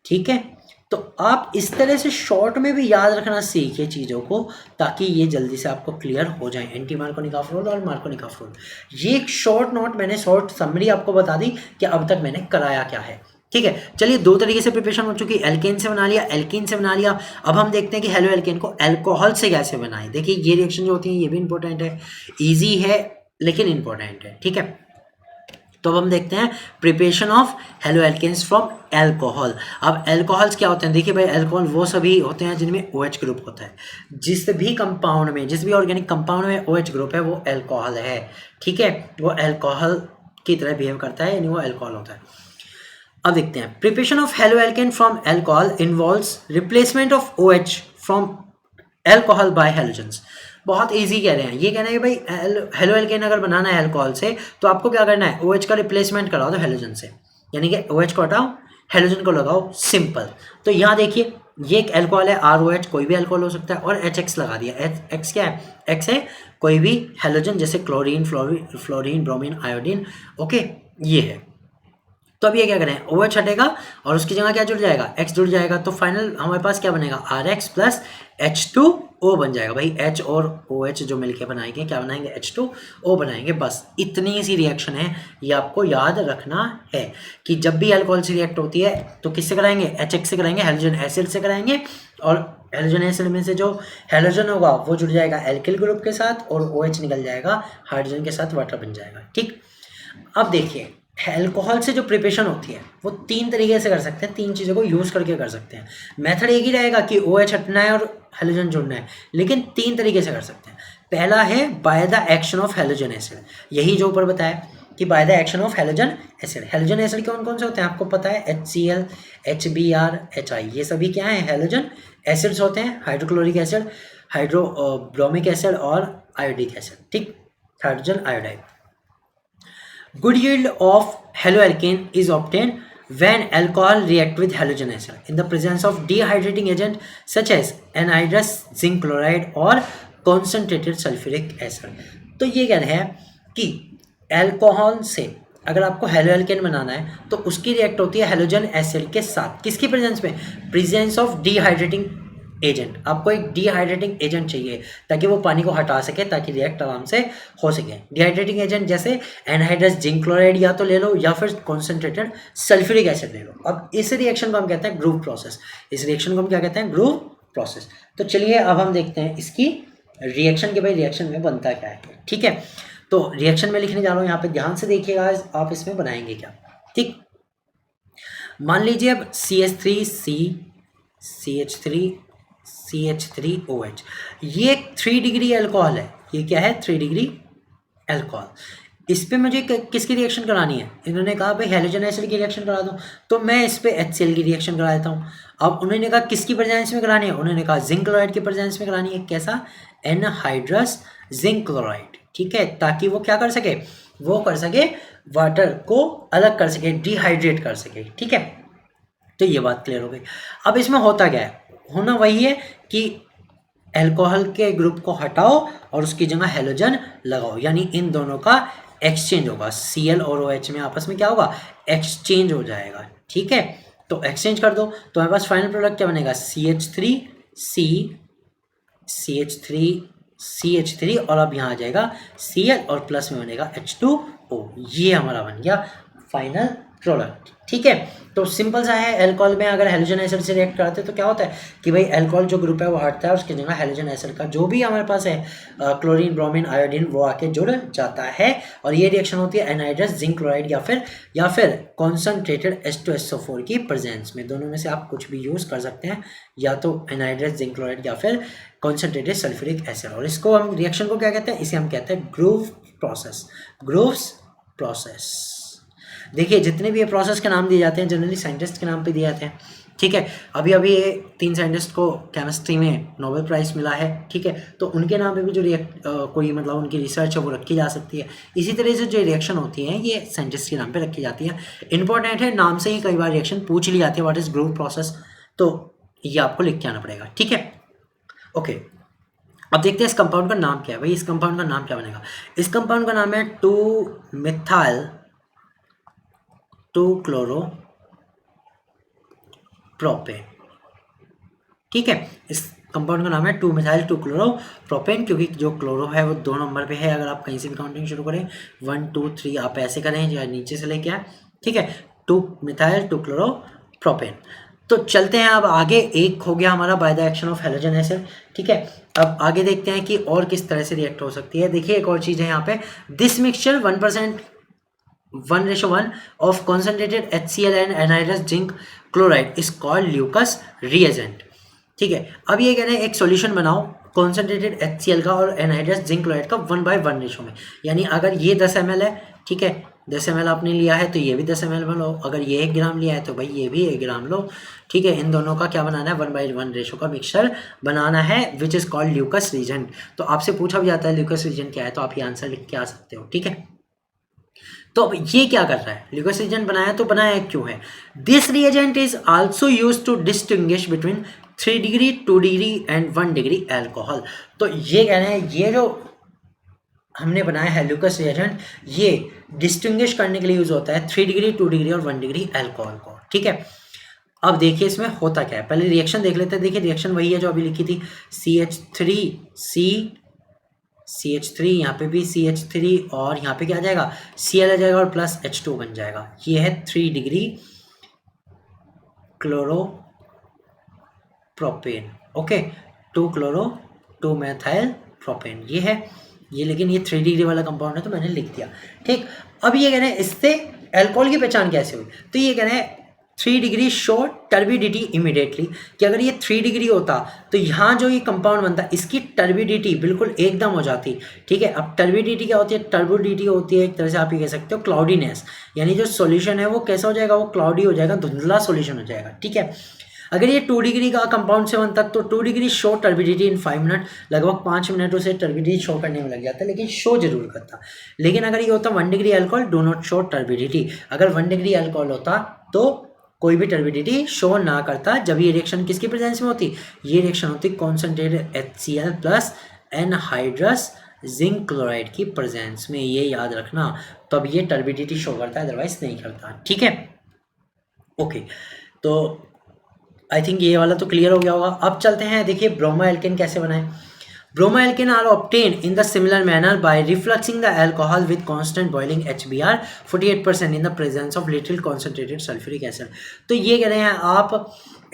ठीक है, तो आप इस तरह से शॉर्ट में भी याद रखना सीखिए चीज़ों को, ताकि ये जल्दी से आपको क्लियर हो जाए, एंटी मार्कोनिकॉफ रूल और मार्कोनिकॉफ रूल। ये एक शॉर्ट नोट, मैंने शॉर्ट समरी आपको बता दी कि अब तक मैंने कराया क्या है। ठीक है, चलिए दो तरीके से प्रिपरेशन हो चुकी, एल्केन से बना लिया, एल्कीन से बना लिया। अब हम देखते हैं कि हेलो एल्केन को अल्कोहल से कैसे बनाएं। देखिए ये रिएक्शन जो होती है ये भी इंपॉर्टेंट है, ईजी है लेकिन इंपॉर्टेंट है। ठीक है, तो अब हम देखते हैं preparation of haloalkanes from alcohol. अब एल्कोहल्स क्या होते हैं, देखिए भाई एल्कोहल वो सभी होते हैं जिनमें OH ग्रुप होता है। जिस भी कंपाउंड में, जिस भी ऑर्गेनिक कंपाउंड में OH ग्रुप है वो एल्कोहल है। ठीक है, वो एल्कोहल की तरह बिहेव करता है, यानी वो एल्कोहल होता है। अब देखते हैं preparation of haloalkane from alcohol involves replacement of OH from alcohol by halogens. बहुत इजी कह रहे हैं, ये कहना है कि भाई हेलो एल्केन अगर बनाना है अल्कोहल से तो आपको क्या करना है, OH का रिप्लेसमेंट करा दो हेलोजन से, यानी कि OH को हटाओ हेलोजन को लगाओ, सिंपल। तो यहाँ देखिए ये एक अल्कोहल है ROH, कोई भी अल्कोहल हो सकता है, और HX लगा दिया। X क्या है, X है कोई भी हेलोजन, जैसे chlorine, fluorine, bromine, iodine. Okay, ये है। तो अब ये क्या करें, OH हटेगा और उसकी जगह क्या जुड़ जाएगा, X जुड़ जाएगा। तो फाइनल हमारे पास क्या बनेगा, RX प्लस H2O बन जाएगा। भाई H और OH जो मिलके बनाएंगे क्या बनाएंगे, H2O बनाएंगे। बस इतनी सी रिएक्शन है, ये आपको याद रखना है कि जब भी अल्कोहल से रिएक्ट होती है तो किससे कराएंगे, HX से कराएंगे, हेलोजन एसिड से कराएंगे। और हेलोजन एसिड में से जो हेलोजन होगा वो जुड़ जाएगा एल्किल ग्रुप के साथ, और OH निकल जाएगा हाइड्रोजन के साथ, वाटर बन जाएगा। ठीक, अब देखिए अल्कोहल से जो प्रिपरेशन होती है वो तीन तरीके से कर सकते हैं, तीन चीज़ों को यूज़ करके कर सकते हैं। मेथड एक ही रहेगा कि OH हटना है और हेलोजन जोड़ना है, लेकिन तीन तरीके से कर सकते हैं। पहला है bye the action of halogen acid, यही जो ऊपर बताया कि bye the action of halogen acid. Halogen acid कौन कौन से होते हैं आपको पता है, HCl, HBr, HI, ये सभी क्या है, हेलोजन एसिड्स होते हैं। हाइड्रोक्लोरिक एसिड, हाइड्रोब्रोमिक एसिड और आयोडिक एसिड। ठीक, hydrogen iodide. Good yield of haloalkane is obtained when alcohol react with halogen acid in the presence of dehydrating agent such as anhydrous zinc chloride और concentrated sulfuric acid। तो ये कह रहे हैं कि alcohol से अगर आपको हेलोएल्केन बनाना है तो उसकी रिएक्ट होती है हेलोजन एसिड के साथ, किसकी प्रेजेंस में, प्रेजेंस ऑफ डिहाइड्रेटिंग एजेंट। आपको एक डिहाइड्रेटिंग एजेंट चाहिए ताकि वो पानी को हटा सके, ताकि रिएक्ट आराम से हो सके। डिहाइड्रेटिंग एजेंट जैसे एनहाइड्रस जिंक क्लोराइड या तो ले लो, या फिर कॉन्सेंट्रेटेड सल्फ्यूरिक एसिड ले लो। अब इस रिएक्शन को हम कहते हैं ग्रूव प्रोसेस। इस रिएक्शन को हम क्या कहते हैं, ग्रूव प्रोसेस। तो चलिए अब हम देखते हैं इसकी रिएक्शन के, भाई रिएक्शन में बनता क्या है। ठीक है, तो रिएक्शन में लिखने जा रहा हूँ, यहाँ पे ध्यान से देखिएगा आप इसमें बनाएंगे क्या। ठीक, मान लीजिए अब CH3CH3OH, ये 3 डिग्री अल्कोहल है। ये क्या है, 3 डिग्री अल्कोहल। इस पे मुझे किसकी रिएक्शन करानी है, इन्होंने कहा भाई हेलोजन एसिड की रिएक्शन करा दूं, तो मैं इस पे HCl की रिएक्शन करा देता हूँ। अब उन्होंने कहा किसकी प्रेजेंस में करानी है, उन्होंने कहा जिंक क्लोराइड की प्रेजेंस में करानी है। कैसा, एनहाइड्रस जिंक क्लोराइड। ठीक है, ताकि वो क्या कर सके, वो कर सके वाटर को अलग कर सके, डिहाइड्रेट कर सके। ठीक है, तो ये बात क्लियर हो गई। अब इसमें होता क्या है, होना वही है कि अल्कोहल के ग्रुप को हटाओ और उसकी जगह हेलोजन लगाओ, यानी इन दोनों का एक्सचेंज होगा। Cl और OH में आपस में क्या होगा, एक्सचेंज हो जाएगा। ठीक है, तो एक्सचेंज कर दो तो हमारे पास फाइनल प्रोडक्ट क्या बनेगा, CH3 और अब यहाँ आ जाएगा Cl और प्लस में बनेगा H2O। ये हमारा बन गया फाइनल प्रोडक्ट। ठीक है, तो सिंपल सा है, अल्कोहल में अगर हेलोजन एसिड से रिएक्ट कराते हैं तो क्या होता है कि भाई अल्कोहल जो ग्रुप है वो हटता है, उसकी जगह हेलोजन एसिड का जो भी हमारे पास है क्लोरीन, ब्रोमीन, आयोडीन, वो आके जुड़ जाता है। और ये रिएक्शन होती है एनहाइड्रस जिंक क्लोराइड या फिर कॉन्सनट्रेटेड H2SO4 की प्रेजेंस में। दोनों में से आप कुछ भी यूज़ कर सकते हैं, या तो एनहाइड्रस जिंक क्लोराइड या फिर कॉन्सनट्रेटेड सल्फ्यूरिक एसिड। और इसको हम रिएक्शन को क्या कहते हैं, इसे हम कहते हैं ग्रूव प्रोसेस। Grooves process. देखिए जितने भी ये प्रोसेस के नाम दिए जाते हैं जनरली साइंटिस्ट के नाम पे दिए जाते हैं। ठीक है, अभी ये 3 साइंटिस्ट को केमिस्ट्री में नोबेल प्राइज़ मिला है। ठीक है, तो उनके नाम पे भी जो कोई मतलब उनकी रिसर्च है वो रखी जा सकती है। इसी तरह से जो रिएक्शन होती हैं ये साइंटिस्ट के नाम पे रखी जाती है। इंपॉर्टेंट है, नाम से ही कई बार रिएक्शन पूछ ली जाती है, व्हाट इज ग्रूव प्रोसेस, तो ये आपको लिख के आना पड़ेगा। ठीक है, ओके। अब देखते हैं इस कंपाउंड का नाम क्या है भाई, इस कंपाउंड का नाम क्या बनेगा। इस कंपाउंड का नाम है 2-मिथाइल 2-क्लोरोप्रोपेन। ठीक है, इस कंपाउंड का नाम है 2-मिथाइल 2-क्लोरोप्रोपेन, क्योंकि जो क्लोरो है वो 2 नंबर पे है। अगर आप कहीं से भी काउंटिंग शुरू करें 1 2 3 आप ऐसे करें या नीचे से लेके आए। ठीक है, 2-मिथाइल 2-क्लोरोप्रोपेन। तो चलते हैं अब आगे, एक हो गया हमारा bye the action of halogen acid. ठीक है, अब आगे देखते हैं कि और किस तरह से रिएक्ट हो सकती है। देखिए एक और चीज़ है यहाँ पे, this mixture 1% 1:1 of concentrated HCl and anhydrous zinc chloride is called Lucas reagent। ठीक है, अब ये कह रहे हैं एक सॉल्यूशन बनाओ कॉन्सेंट्रेटेड HCl का और एनहाइड्रस जिंक क्लोराइड का 1:1 रेशो में। यानी अगर ये 10 ml है, ठीक है, 10 ml आपने लिया है तो ये भी 10 ml लो, अगर ये 1 ग्राम लिया है तो भाई ये भी 1 ग्राम लो। ठीक है, इन दोनों का क्या बनाना है, 1:1 रेशो का मिक्सचर बनाना है, which is called Lucas reagent. तो आपसे पूछा भी जाता है ल्यूकस रीजेंट क्या है, तो आप ये आंसर लिख के आ सकते हो। ठीक है, तो अब ये क्या कर रहा है, ल्यूकस रिएजेंट बनाया तो बनाया क्यों है। This reagent is also used to distinguish between 3 degree 2 degree and 1 degree alcohol. तो ये कह रहे हैं ये जो हमने बनाया है ल्यूकस रिएजेंट, ये डिस्टिंग्विश करने के लिए यूज होता है 3 डिग्री 2 डिग्री और 1 डिग्री अल्कोहल को। ठीक है, अब देखिए इसमें होता क्या है, पहले रिएक्शन देख लेते हैं। देखिए रिएक्शन वही है जो अभी लिखी थी, CH3 यहाँ पे भी CH3 और यहाँ पे क्या आ जाएगा, Cl आ जाएगा और प्लस H2 बन जाएगा। ये है 3 degree chloropropane. Okay, 2 methyl propane ये है ये, लेकिन ये 3 डिग्री वाला कंपाउंड है तो मैंने लिख दिया। ठीक, अब ये कह रहे हैं इससे अल्कोहल की पहचान कैसे हुई, तो ये कह रहे हैं 3 डिग्री शो टर्बिडिटी इमीडिएटली, कि अगर ये 3 डिग्री होता तो यहाँ जो ये कंपाउंड बनता इसकी टर्बिडिटी बिल्कुल एकदम हो जाती। ठीक है, अब टर्बिडिटी क्या होती है, टर्बिडिटी होती है एक तरह से आप ये कह सकते हो क्लाउडीनेस, यानी जो सॉल्यूशन है वो कैसा हो जाएगा, वो क्लाउडी हो जाएगा, धुंधला सॉल्यूशन हो जाएगा। ठीक है, अगर ये 2 डिग्री का कंपाउंड से बनता तो 2 डिग्री शो टर्बिडिटी इन 5 मिनट, लगभग 5 मिनट उसे टर्बिडिटी शो करने में लग जाता है, लेकिन शो जरूर करता। लेकिन अगर ये होता 1 degree alcohol do not show turbidity, अगर 1 डिग्री अल्कोहल होता तो कोई भी टर्बिडिटी शो ना करता। जब ये रिएक्शन किसकी प्रेजेंस में होती, ये रिएक्शन होती concentrated HCl plus anhydrous zinc chloride की प्रेजेंस में, ये याद रखना, तब ये टर्बिडिटी शो करता है, अदरवाइज नहीं करता। ठीक है, ओके, तो आई थिंक ये वाला तो क्लियर हो गया होगा। अब चलते हैं, देखिए ब्रोमो एल्केन कैसे बनाए। Bromoalkane are obtained in the similar manner by refluxing the alcohol with constant boiling HBr 48% in the presence of little concentrated sulfuric acid। तो ये कह रहे हैं आप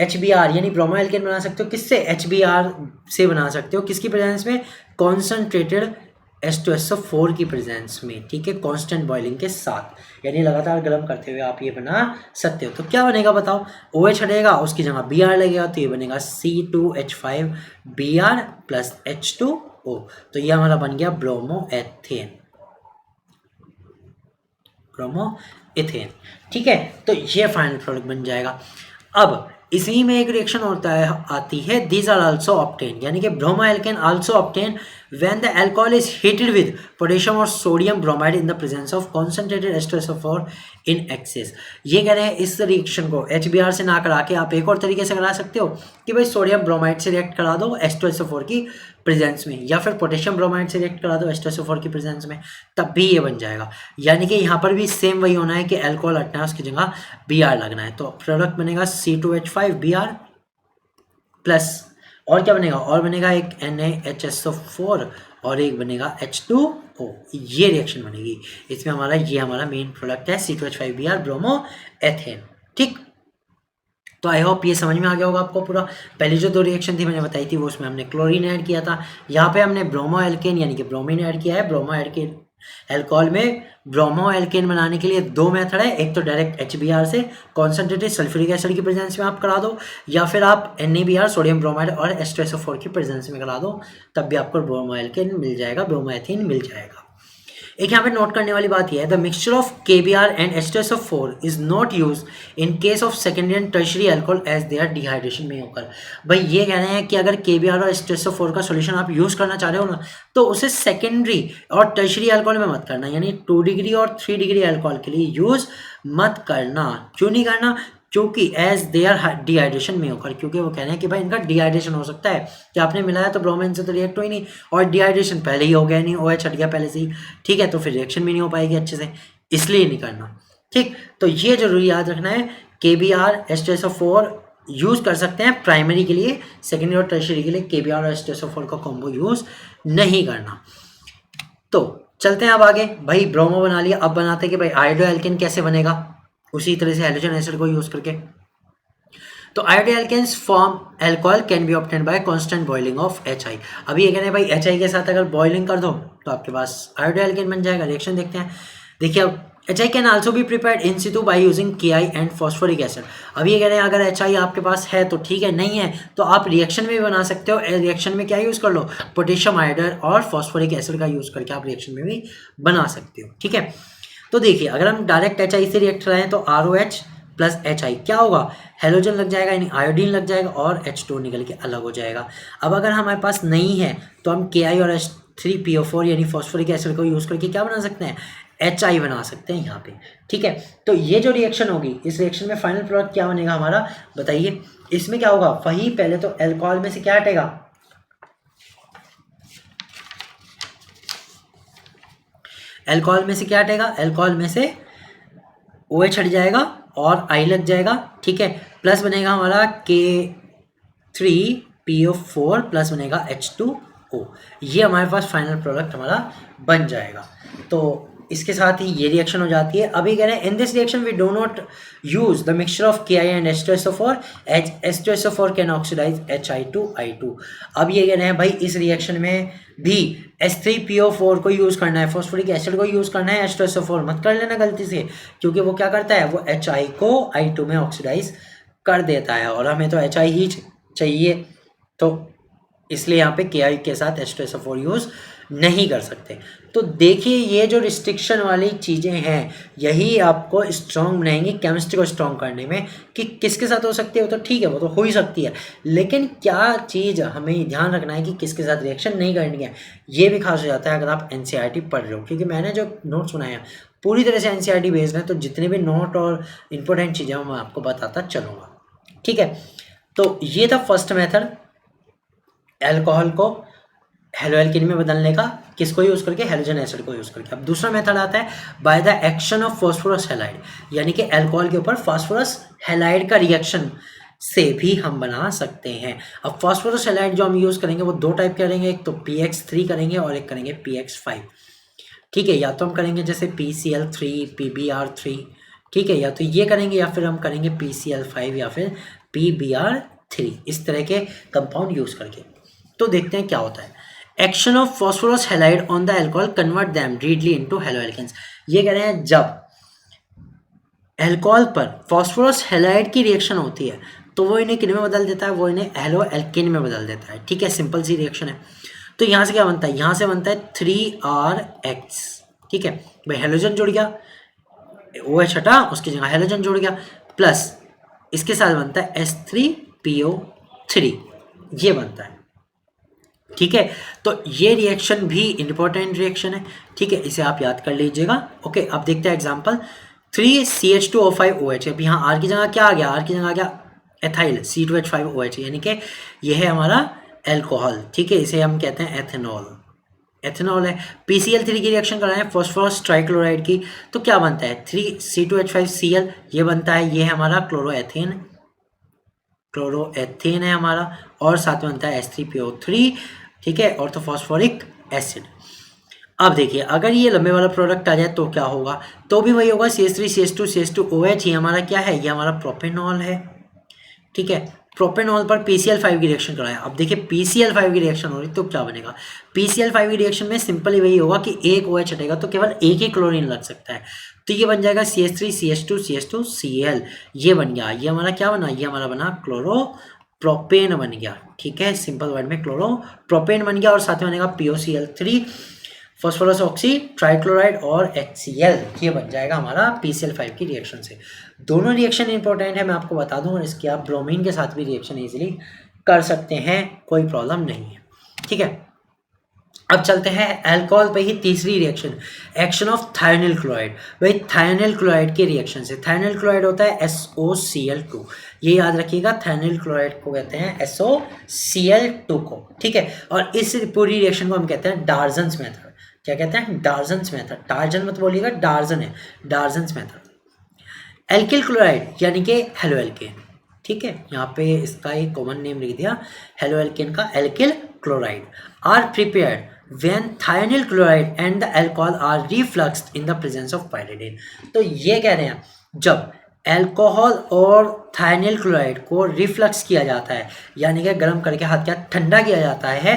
HBr यानी ब्रोमो एल्केन बना सकते हो, किससे, HBr से बना सकते हो, किसकी प्रेजेंस में, कॉन्सेंट्रेटेड H2SO4 की प्रेजेंस में। ठीक है, कांस्टेंट बॉइलिंग के साथ, यानी लगातार गर्म करते हुए आप ये बना सकते हो। तो क्या बनेगा बताओ, OH हटेगा, उसकी जगह Br लगेगा, तो ये बनेगा C2H5Br प्लस H2O। तो ये हमारा बन गया ब्रोमो एथेन। ठीक है, तो ये फाइनल प्रोडक्ट बन जाएगा। अब इसी में एक रिएक्शन होता है आती है, दीज आर आल्सो ऑब्टेन, यानी कि bromo alkane also obtain when the alcohol is heated with potassium और sodium bromide in the presence of concentrated H2SO4 in excess. ये कह रहे हैं इस रिएक्शन को HBr से ना करा के आप एक और तरीके से करा सकते हो कि भाई सोडियम ब्रोमाइड से रिएक्ट करा दो H2SO4 की प्रेजेंस में, या फिर पोटेशियम ब्रोमाइड से रिएक्ट करा दो H2SO4 की प्रेजेंस में, तब भी ये बन जाएगा। यानी कि यहाँ पर भी सेम वही होना है कि अल्कोहल हटना है, उसकी जगह Br लगना है, तो प्रोडक्ट बनेगा C2H5Br प्लस, और क्या बनेगा, और बनेगा एक NaHSO4 और एक बनेगा H2O। ये रिएक्शन बनेगी, इसमें हमारा ये हमारा मेन प्रोडक्ट है C2H5Br ब्रोमो एथेन। ठीक, तो आई होप ये समझ में आ गया होगा आपको पूरा। पहली जो 2 रिएक्शन थी मैंने बताई थी वो उसमें हमने क्लोरीन ऐड किया था, यहाँ पे हमने ब्रोमो एल्केन यानी कि ब्रोमीन ऐड किया है। ब्रोमो एल्केन अल्कोहल में ब्रोमो एल्केन बनाने के लिए 2 मेथड है, एक तो डायरेक्ट HBr से कॉन्सेंट्रेटेड सल्फ्यूरिक एसिड की प्रेजेंस में आप करा दो, या फिर आप NaBr सोडियम ब्रोमाइड और H2SO4 की प्रेजेंस में करा दो, तब भी आपको ब्रोमो एल्केन मिल जाएगा, ब्रोमो एथेन मिल जाएगा। एक यहाँ पे नोट करने वाली बात यह है, the mixture of KBr and H2SO4 is not use in case of secondary and tertiary alcohol as their dehydration में होकर। भाई ये कह रहे हैं कि अगर KBr और H2SO4 का सॉल्यूशन आप यूज करना चाह रहे हो ना, तो उसे सेकेंडरी और टर्शरी अल्कोहल में मत करना, यानी 2 डिग्री और 3 डिग्री अल्कोहल के लिए यूज मत करना। क्यों नहीं करना, क्योंकि एज देयर डिहाइड्रेशन में होकर, क्योंकि वो कह रहे हैं कि भाई इनका डिहाइड्रेशन हो सकता है कि आपने मिलाया तो ब्रोमीन से तो रिएक्ट हो ही नहीं, और डिहाइड्रेशन पहले ही हो गया, नहीं OH हट गया पहले से ही, ठीक है, तो फिर रिएक्शन भी नहीं हो पाएगी अच्छे से, इसलिए नहीं करना। ठीक, तो ये जरूरी याद रखना है, KBr H2SO4 यूज कर सकते हैं प्राइमरी के लिए, सेकेंडरी और टर्शियरी के लिए KBr और H2SO4 का कॉम्बो यूज नहीं करना। तो चलते हैं अब आगे, भाई ब्रोमो बना लिया, अब बनाते हैं कि भाई आयोडो एल्केन कैसे बनेगा, उसी तरह से हैलोजन एसिड को यूज करके। तो iodoalkanes form alcohol can be obtained by constant boiling of HI। अभी ये कहने भाई HI के साथ अगर बॉइलिंग कर दो तो आपके पास आयोडो एल्केन बन जाएगा। रिएक्शन देखते हैं, देखिए अब HI can also be prepared in situ by using KI and phosphoric acid. अब ये कह रहे हैं अगर HI आपके पास है तो ठीक है, नहीं है तो आप रिएक्शन में भी बना सकते हो। रिएक्शन में क्या यूज़ कर लो, पोटेशियम आयोडाइड और फॉस्फोरिक एसिड का यूज़ करके आप रिएक्शन में भी बना सकते हो। ठीक है, तो देखिए अगर हम डायरेक्ट HI से रिएक्ट कराएं तो ROH प्लस HI क्या होगा, हेलोजन लग जाएगा यानी आयोडीन लग जाएगा और H2 निकल के अलग हो जाएगा। अब अगर हमारे पास नहीं है तो हम KI और H3PO4 यानी फॉस्फोरिक एसिड को यूज़ करके क्या बना सकते हैं, HI बना सकते हैं यहाँ पे। ठीक है, तो ये जो रिएक्शन होगी, इस रिएक्शन में फाइनल प्रोडक्ट क्या बनेगा हमारा, बताइए। इसमें क्या होगा, वही पहले तो अल्कोहल में से क्या हटेगा, अल्कोहल में से क्या हटेगा, अल्कोहल में से OH हट जाएगा और I लग जाएगा। ठीक है, प्लस बनेगा हमारा K3PO4 प्लस बनेगा H2O। ये हमारे पास फाइनल प्रोडक्ट हमारा बन जाएगा। तो इसके साथ ही ये रिएक्शन हो जाती है। अभी कह रहे हैं in this reaction we do not use the mixture of KI and H2SO4, H2SO4 can oxidize HI2I2। अब ये कह रहे हैं भाई इस रिएक्शन में भी H3PO4 को यूज़ करना है, फॉस्फोरिक एसिड को यूज़ करना है, H2SO4 मत कर लेना गलती से, क्योंकि वो क्या करता है, वो HI को I2 में ऑक्सीडाइज कर देता है और हमें तो HI ही चाहिए, तो इसलिए यहाँ पे KI के साथ H2SO4 यूज़ नहीं कर सकते। तो देखिए ये जो रिस्ट्रिक्शन वाली चीज़ें हैं यही आपको स्ट्रॉन्ग बनाएंगी केमिस्ट्री को स्ट्रॉन्ग करने में, कि किसके साथ हो सकती है वो तो ठीक है, वो तो हो ही सकती है, लेकिन क्या चीज़ हमें ध्यान रखना है कि किसके साथ रिएक्शन नहीं करनी है। ये भी खास हो जाता है अगर आप NCERT पढ़ रहे हो, क्योंकि मैंने जो नोट्स बनाए हैं पूरी तरह से NCERT बेस्ड हैं, तो जितने भी नोट और इम्पोर्टेंट चीज़ें मैं आपको बताता चलूँगा। ठीक है, तो ये था फर्स्ट मेथड अल्कोहल को हेलो एल्केन में बदलने का, किसको यूज़ करके, हेलोजन एसिड को यूज़ करके। अब दूसरा मेथड आता है bye the action of phosphorus halide, यानी कि अल्कोहल के ऊपर फास्फोरस हैलाइड का रिएक्शन से भी हम बना सकते हैं। अब फास्फोरस हैलाइड जो हम यूज़ करेंगे वो दो टाइप करेंगे, एक तो PX3 करेंगे और एक करेंगे PX5। ठीक है, या तो हम करेंगे जैसे PCl3 PBr3, ठीक है, या तो ये करेंगे या फिर हम करेंगे PCl5 या फिर PBr3, इस तरह के कंपाउंड यूज़ करके। तो देखते हैं क्या होता है। Action of phosphorus halide on the alcohol convert them readily into haloalkanes. ये कह रहे हैं जब अल्कोहल पर फॉस्फोरस हैलाइड की रिएक्शन होती है तो वो इन्हें किन में बदल देता है, वो इन्हें हेलोएल्केन में बदल देता है। ठीक है, सिंपल सी रिएक्शन है। तो यहाँ से क्या बनता है, यहाँ से बनता है 3RX। ठीक है भाई, हेलोजन जुड़ गया, OH हटा, उसकी जगह हेलोजन जुड़ गया, प्लस इसके साथ बनता है H3PO3, ये बनता है। ठीक है, तो ये रिएक्शन भी इंपॉर्टेंट रिएक्शन है। ठीक है, इसे आप याद कर लीजिएगा। ओके, अब देखते हैं एग्जांपल 3CH2O5OH। अब यहाँ R की जगह क्या आ गया, R की जगह आ गया एथाइल C2H5OH, यानी कि ये है हमारा अल्कोहल। ठीक है, इसे हम कहते हैं एथेनॉल, एथेनॉल है। PCl3 की रिएक्शन कराएं फॉस्फोरस ट्राइक्लोराइड की, तो क्या बनता है 3C2H5Cl, ये बनता है, ये है हमारा क्लोरोएथेन, क्लोरोएथेन है हमारा, और साथ में बनता है H3PO3। ठीक है, ऑर्थोफॉस्फोरिक एसिड। अब देखिए अगर ये लंबे वाला प्रोडक्ट आ जाए तो क्या होगा, तो भी वही होगा CH3CH2CH2OH, ये हमारा क्या है, ये हमारा प्रोपेनॉल है। ठीक है, प्रोपेनॉल पर PCl5 की रिएक्शन कराया। अब देखिए PCl5 की रिएक्शन हो रही तो क्या बनेगा, PCl5 की रिएक्शन में सिंपली वही होगा कि एक OH हटेगा तो केवल एक ही क्लोरीन लग सकता है, तो ये बन जाएगा CH3CH2CH2Cl, ये बन गया, ये हमारा क्या बना, ये हमारा बना क्लोरोप्रोपेन बन गया। ठीक है, सिंपल वर्ड में क्लोरोप्रोपेन बन गया, और साथ में बनेगा POCl3 फॉस्फोरस ऑक्सी ट्राइक्लोराइड और HCl, ये बन जाएगा हमारा PCl5 की रिएक्शन से। दोनों रिएक्शन इंपॉर्टेंट है, मैं आपको बता दूं, और इसके आप ब्रोमीन के साथ भी रिएक्शन इजीली कर सकते हैं, कोई प्रॉब्लम नहीं है। ठीक है, अब चलते हैं अल्कोहल पे ही तीसरी reaction, action of thionyl chloride. भाई थायोनिल क्लोराइड के रिएक्शन से, थायोनिल क्लोराइड होता है SOCl2, ये याद रखिएगा, थायोनिल क्लोराइड को कहते हैं SOCl2 को, ठीक है। और इस पूरी रिएक्शन को हम कहते हैं डार्जन्स मेथड। क्या कहते हैं? डार्जन्स मेथड। टार्जन मत बोलिएगा, डार्जन है, डार्जन्स मेथड। एल्किल क्लोराइड यानी कि हेलो एल्केन, ठीक है, यहाँ पे इसका एक कॉमन नेम लिख दिया हेलो एल्केन का, alkyl chloride are prepared when thionyl chloride and the alcohol are refluxed in the presence of pyridine। तो ये कह रहे हैं जब अल्कोहल और थायोनिल क्लोराइड को रिफ्लक्स किया जाता है, यानी कि गर्म करके हाथ क्या ठंडा किया जाता है,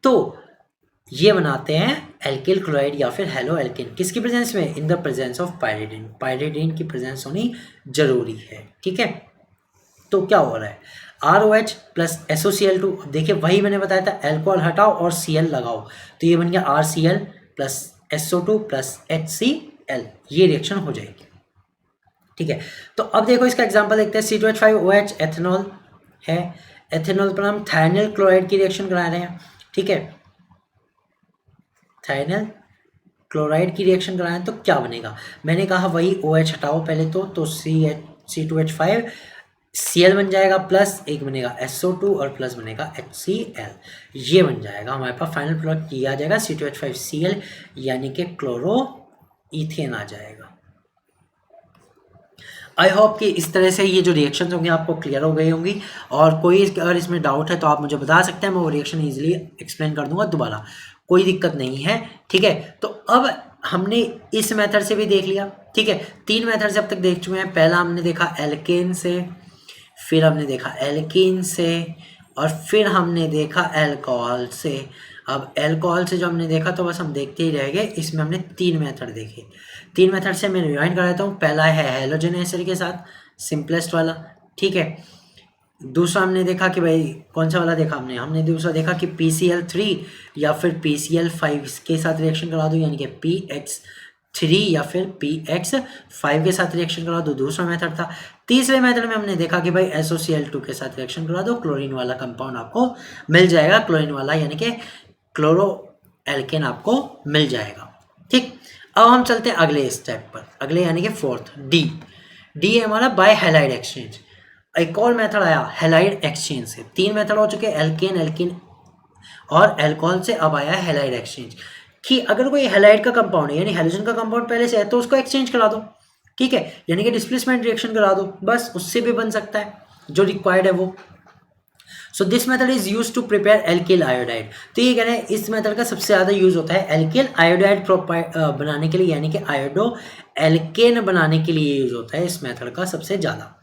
तो ये बनाते हैं एल्किल क्लोराइड या फिर हेलो एल्केन। किसकी प्रेजेंस में? In the presence of pyridine. Pyridine की प्रेजेंस होनी जरूरी है, ठीक है। तो क्या हो रहा है? ROH प्लस SOCl2, देखिए वही मैंने बताया था, एल्कोहल हटाओ और Cl लगाओ, तो ये बन गया RCl plus SO2 plus HCl, ये रिएक्शन हो जाएगी, ठीक है। तो अब देखो इसका एग्जांपल देखते हैं, C2H5OH एथेनॉल है, एथेनॉल पर हम थायोनिल क्लोराइड की रिएक्शन करा रहे हैं, ठीक है, थायोनिल क्लोराइड की रिएक्शन करा रहे हैं, तो क्या बनेगा? मैंने कहा वही OH हटाओ पहले तो C2H5 Cl बन जाएगा, प्लस एक बनेगा SO2 और प्लस बनेगा HCl, ये बन जाएगा हमारे पास फाइनल प्रोडक्ट किया जाएगा C2H5Cl, यानी कि क्लोरो इथेन आ जाएगा। आई होप कि इस तरह से ये जो रिएक्शंस होंगे आपको क्लियर हो गई होंगी, और कोई अगर इसमें डाउट है तो आप मुझे बता सकते हैं, मैं वो रिएक्शन ईजिली एक्सप्लेन कर दूंगा दोबारा, कोई दिक्कत नहीं है, ठीक है। तो अब हमने इस मेथड से भी देख लिया, ठीक है, 3 मेथड से अब तक देख चुके हैं। पहला हमने देखा एल्केन से, फिर हमने देखा एल्कीन से, और फिर हमने देखा अल्कोहल से। अब अल्कोहल से जो हमने देखा तो बस हम देखते ही रह गए, इसमें हमने 3 मेथड देखे। 3 मेथड से मैं रिवाइंड कर देता हूँ। पहला है हेलोजन एसिड के साथ, सिंपलेस्ट वाला, ठीक है। दूसरा हमने देखा कि भाई कौन सा वाला देखा हमने दूसरा देखा कि PCl3 या फिर PCl5 के साथ रिएक्शन करा दो, यानी कि PX3 या फिर PX5 के साथ रिएक्शन करा दो, दूसरा मेथड था। तीसरे मेथड में हमने देखा कि भाई SOCl2 के साथ रिएक्शन करा दो, क्लोरीन वाला कंपाउंड आपको मिल जाएगा, क्लोरीन वाला यानी कि क्लोरो एल्केन आपको मिल जाएगा, ठीक। अब हम चलते हैं अगले स्टेप पर, अगले यानी कि फोर्थ, डी है हमारा बाय हैलाइड एक्सचेंज। एक और मेथड आया हैलाइड एक्सचेंज से। 3 मेथड हो चुके, एल्केन और अल्कोहल से, अब आया हैलाइड एक्सचेंज कि अगर कोई हैलाइड का कंपाउंड है, यानी हैलोजन का कंपाउंड पहले से है, तो उसको एक्सचेंज करा दो, ठीक है, यानी कि डिस्प्लेसमेंट रिएक्शन करा दो, बस उससे भी बन सकता है जो रिक्वायर्ड है वो। So this method is use to prepare alkyl iodide. तो ये कह रहे हैं इस मेथड का सबसे ज़्यादा यूज होता है एल्किल आयोडाइड बनाने के लिए, यानी कि आयोडो एल्केन बनाने के लिए यूज होता है इस मेथड का सबसे ज़्यादा।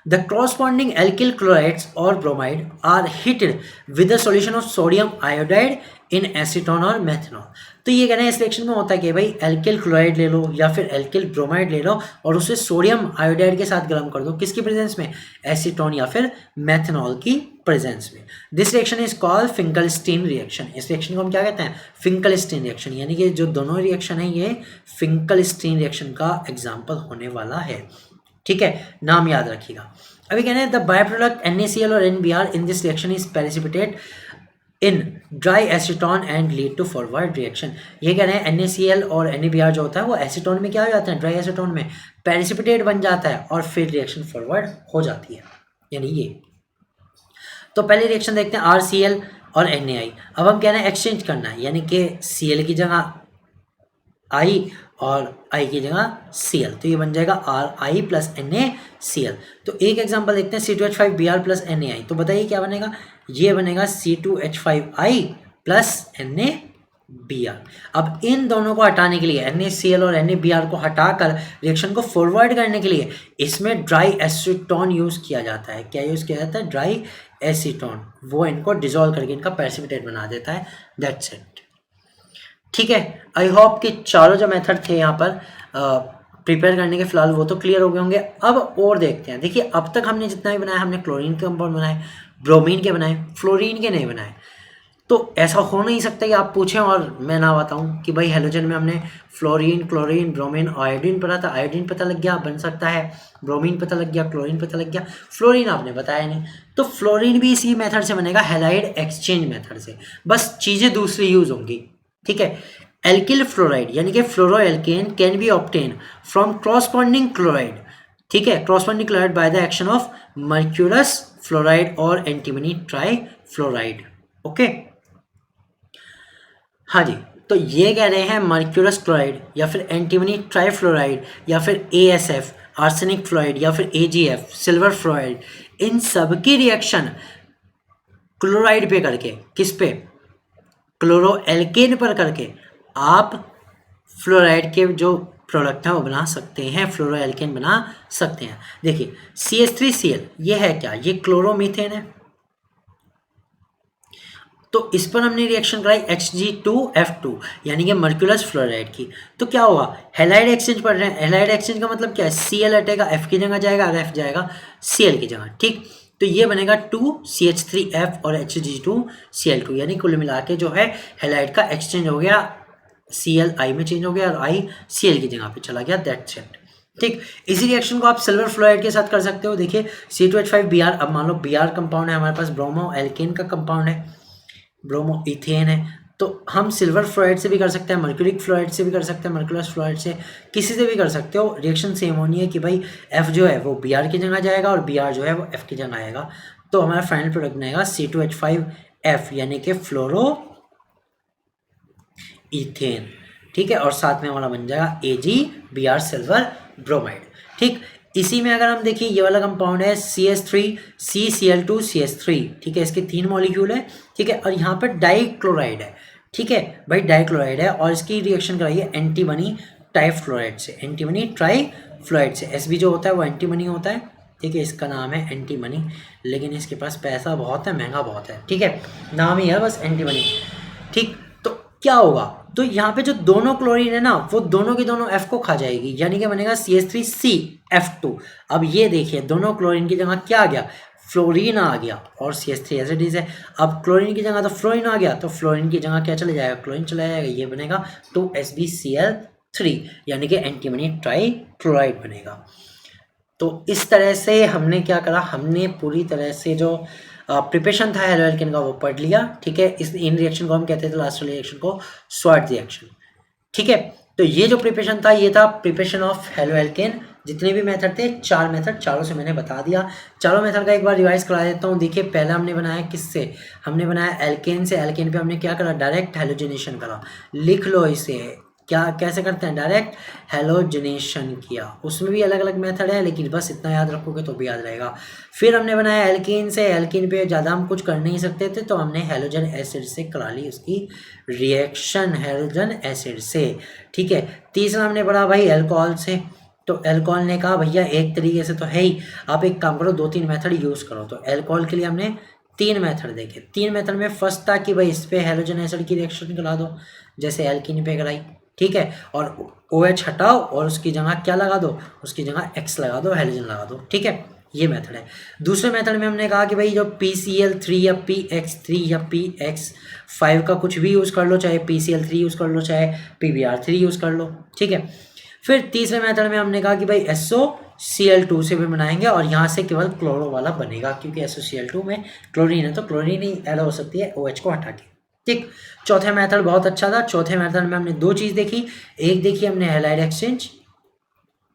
The corresponding alkyl chlorides or bromide are heated with a solution of sodium iodide in acetone और methanol। तो ये कहना है इस रिएक्शन में होता है कि भाई एल्किल क्लोराइड ले लो या फिर एल्किल ब्रोमाइड ले लो और उसे सोडियम आयोडाइड के साथ गर्म कर दो, किसकी प्रेजेंस में? एसीटोन या फिर मेथनॉल की प्रेजेंस में। This reaction is called Finkelstein reaction. इस रिएक्शन को हम क्या कहते हैं? फिंकलस्टीन रिएक्शन, यानी कि जो दोनों रिएक्शन है ये फिंकलस्टीन रिएक्शन का एग्जाम्पल होने वाला है, ठीक है, नाम याद रखिएगा। अभी कहते हैं द बाय प्रोडक्ट NaCl और NBr in this reaction is precipitate in dry acetone and lead to forward reaction. ये कह रहे हैं NaCl और NaBr जो होता है वो एसीटोन में क्या हो जाता है? ड्राई एसीटोन में प्रेसिपिटेट बन जाता है और फिर रिएक्शन फॉरवर्ड हो जाती है, यानी ये। तो पहले रिएक्शन देखते हैं RCl और NaI। अब हम कह रहे हैं एक्सचेंज करना है, यानी कि Cl की जगह I और I की जगह Cl, तो ये बन जाएगा RI प्लस NaCl। तो एक एग्जांपल देखते हैं C2H5Br प्लस NaI। तो बताइए क्या बनेगा? ये बनेगा C2H5I प्लस NaBr। अब इन दोनों को हटाने के लिए NaCl और NaBr को हटाकर रिएक्शन को फॉरवर्ड करने के लिए इसमें ड्राई एसीटोन यूज़ किया जाता है। क्या यूज़ किया जाता है? Dry acetone. वो इनको डिजोल्व करके इनका प्रेसिपिटेट बना देता है, दैट्स इट, ठीक है। आई होप कि चारों जो मेथड थे यहाँ पर प्रिपेयर करने के फिलहाल वो तो क्लियर हो गए होंगे। अब और देखते हैं। देखिए अब तक हमने जितना भी बनाया, हमने क्लोरीन के कंपाउंड बनाए, ब्रोमीन के बनाए, फ्लोरीन के नहीं बनाए। तो ऐसा हो नहीं सकता कि आप पूछें और मैं ना बताऊं कि भाई हेलोजन में हमने फ्लोरीन, क्लोरीन, ब्रोमीन, आयोडीन पढ़ा था, आयोडीन पता लग गया, बन सकता है, ब्रोमीन पता लग गया, क्लोरीन पता लग गया, फ्लोरीन आपने बताया नहीं। तो फ्लोरीन भी इसी मेथड से बनेगा, हैलाइड एक्सचेंज मेथड से, बस चीज़ें दूसरी यूज़ होंगी, ठीक है। एल्किल फ्लोराइड यानी कि fluoro alkane can be obtain from corresponding chloride, ठीक है, corresponding chloride by the action of mercurous fluoride और एंटीमनी ट्राई फ्लोराइड। ओके, हाँ जी, तो ये कह रहे हैं मर्क्यूरस क्लोराइड या फिर एंटीमनी ट्राइफ्लोराइड या फिर ASF आर्सेनिक फ्लोराइड या फिर AgF सिल्वर फ्लोराइड, इन सब की रिएक्शन क्लोराइड पे करके, किस पे, क्लोरो एल्केन पर करके आप फ्लोराइड के जो प्रोडक्ट हैं वो बना सकते हैं, फ्लोरो एल्केन बना सकते हैं। देखिए CH3Cl ये है क्या, ये क्लोरोमीथेन है, तो इस पर हमने रिएक्शन कराई Hg2F2 यानी कि मर्क्यूरस फ्लोराइड की, तो क्या हुआ, हैलाइड एक्सचेंज पढ़ रहे हैं, हैलाइड एक्सचेंज का मतलब क्या है, Cl हटेगा F की जगह जाएगा और F जाएगा Cl की जगह, ठीक, तो ये बनेगा 2CH3F और Hg2Cl2 यानी कुल मिला के जो है हैलाइड का एक्सचेंज हो गया, Cl I में चेंज हो गया और I Cl की जगह पे चला गया, दैट्स इट, ठीक। इसी रिएक्शन को आप सिल्वर फ्लोराइड के साथ कर सकते हो। देखिए C2H5Br, अब मान लो Br कंपाउंड है हमारे पास, ब्रोमो एल्केन का कंपाउंड है, ब्रोमो इथेन है, तो हम सिल्वर फ्लोराइड से भी कर सकते हैं, मर्क्यूरिक फ्लोराइड से भी कर सकते हैं, मर्क्यूरस फ्लोराइड से, किसी से भी कर सकते हो, रिएक्शन सेम होनी है कि भाई F जो है वो Br की जगह जाएगा और Br जो है वो F की जगह आएगा, तो हमारा फाइनल प्रोडक्ट बनेगा C2H5F यानी कि फ्लोरो इथेन, ठीक है, और साथ में हमारा बन जाएगा AgBr सिल्वर ब्रोमाइड, ठीक। इसी में अगर हम देखिए ये वाला कंपाउंड है CH3CCl2CH3, ठीक है, इसके 3 मॉलिक्यूल है, ठीक है, और यहाँ पर डाइक्लोराइड है, ठीक है भाई, डाइक्लोराइड है और इसकी रिएक्शन कराइए एंटीमनी टाइफ्लोराइड से, एंटीमनी ट्राइफ्लोराइड से, Sb जो होता है वो एंटीमनी होता है, ठीक है, इसका नाम है एंटीमनी, लेकिन इसके पास पैसा बहुत है, महंगा बहुत है, ठीक है, नाम ही है बस एंटीमनी, ठीक। तो क्या होगा, तो यहाँ पे जो दोनों क्लोरीन है ना वो दोनों की दोनों F को खा जाएगी यानी कि बनेगा CH3CF2। अब ये देखिए दोनों क्लोरीन की जगह क्या आ गया, फ्लोरीन आ गया और CH3 एज इट इज है, अब क्लोरीन की जगह तो फ्लोरीन आ गया, तो फ्लोरीन की जगह क्या चले जाएगा, क्लोरीन चला जाएगा, ये बनेगा 2SbCl3 यानी कि एंटीमनी ट्राइक्लोराइड बनेगा। तो इस तरह से हमने क्या करा, हमने पूरी तरह से जो प्रिपरेशन था हेलो एल्केन का वो पढ़ लिया, ठीक है। इस इन रिएक्शन को हम कहते थे लास्ट वाले रिएक्शन को स्वाट रिएक्शन, ठीक है। तो ये जो प्रिपरेशन था ये था प्रिपरेशन ऑफ हेलो एल्केन, जितने भी मेथड थे 4 मेथड, चारों से मैंने बता दिया, चारों मेथड का एक बार रिवाइज करा देता हूँ। देखिए पहला हमने बनाया किससे, हमने बनाया एल्केन से, एल्केन पे हमने क्या करा, डायरेक्ट हेलोजनेशन करा, लिख लो इसे, क्या कैसे करते हैं, डायरेक्ट हेलोजनेशन किया, उसमें भी अलग अलग मेथड है लेकिन बस इतना याद रखोगे तो भी याद रहेगा। फिर हमने बनाया एल्कीन से, एल्कीन पे ज़्यादा हम कुछ कर नहीं सकते थे तो हमने हेलोजन एसिड से करा ली उसकी रिएक्शन, हेलोजन एसिड से, ठीक है। तीसरा हमने पढ़ा भाई एल्कोहल से, तो एल्कोहल ने कहा भैया एक तरीके से तो है ही, आप एक काम करो 2-3 मेथड यूज़ करो, तो एल्कोहल के लिए हमने 3 मेथड देखे। 3 मेथड में फर्स्ट था कि भाई इस पर हेलोजन एसिड की रिएक्शन करा दो जैसे एल्कीन पे कराई, ठीक है, और OH हटाओ और उसकी जगह क्या लगा दो, उसकी जगह X लगा दो, हेलोजन लगा दो, ठीक है, ये मेथड है। दूसरे मेथड में हमने कहा कि भाई जो PCl3 या PX3 या PX5 का कुछ भी यूज़ कर लो, चाहे PCl3 यूज़ कर लो चाहे PBr3 यूज़ कर लो, ठीक है। फिर तीसरे मेथड में हमने कहा कि भाई SOCl2 से भी बनाएंगे और यहाँ से केवल क्लोरो वाला बनेगा क्योंकि SOCl2 में क्लोरीन है तो क्लोरीन ही ऐड हो सकती है OH को हटा के, ठीक। चौथा मेथड बहुत अच्छा था, चौथे मेथड में हमने 2 चीज़ देखी, एक देखी हमने हैलाइड एक्सचेंज,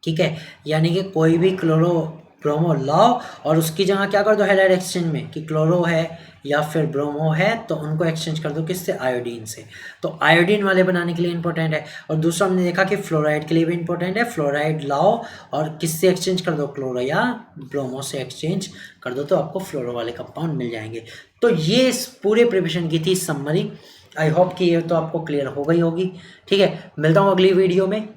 ठीक है, यानी कि कोई भी क्लोरो ब्रोमो लाओ और उसकी जगह क्या कर दो हैलाइड एक्सचेंज में कि क्लोरो है या फिर ब्रोमो है तो उनको एक्सचेंज कर दो किससे, आयोडीन से, तो आयोडीन वाले बनाने के लिए इंपॉर्टेंट है। और दूसरा हमने देखा कि फ्लोराइड के लिए भी इंपॉर्टेंट है, फ्लोराइड लाओ और किससे एक्सचेंज कर दो, क्लोरो या ब्रोमो से एक्सचेंज कर दो तो आपको फ्लोरो वाले कंपाउंड मिल जाएंगे। तो ये इस पूरे प्रिपरेशन की थी समरी, आई होप कि ये तो आपको क्लियर हो गई होगी, ठीक है। मिलता हूँ अगली वीडियो में,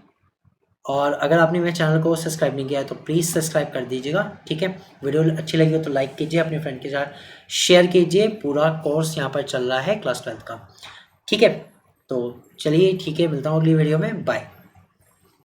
और अगर आपने मेरे चैनल को सब्सक्राइब नहीं किया है तो प्लीज़ सब्सक्राइब कर दीजिएगा, ठीक है। वीडियो अच्छी लगी हो तो लाइक कीजिए, अपने फ्रेंड के साथ शेयर कीजिए, पूरा कोर्स यहाँ पर चल रहा है क्लास 12 का, ठीक है। तो चलिए ठीक है, मिलता हूँ अगली वीडियो में, बाय।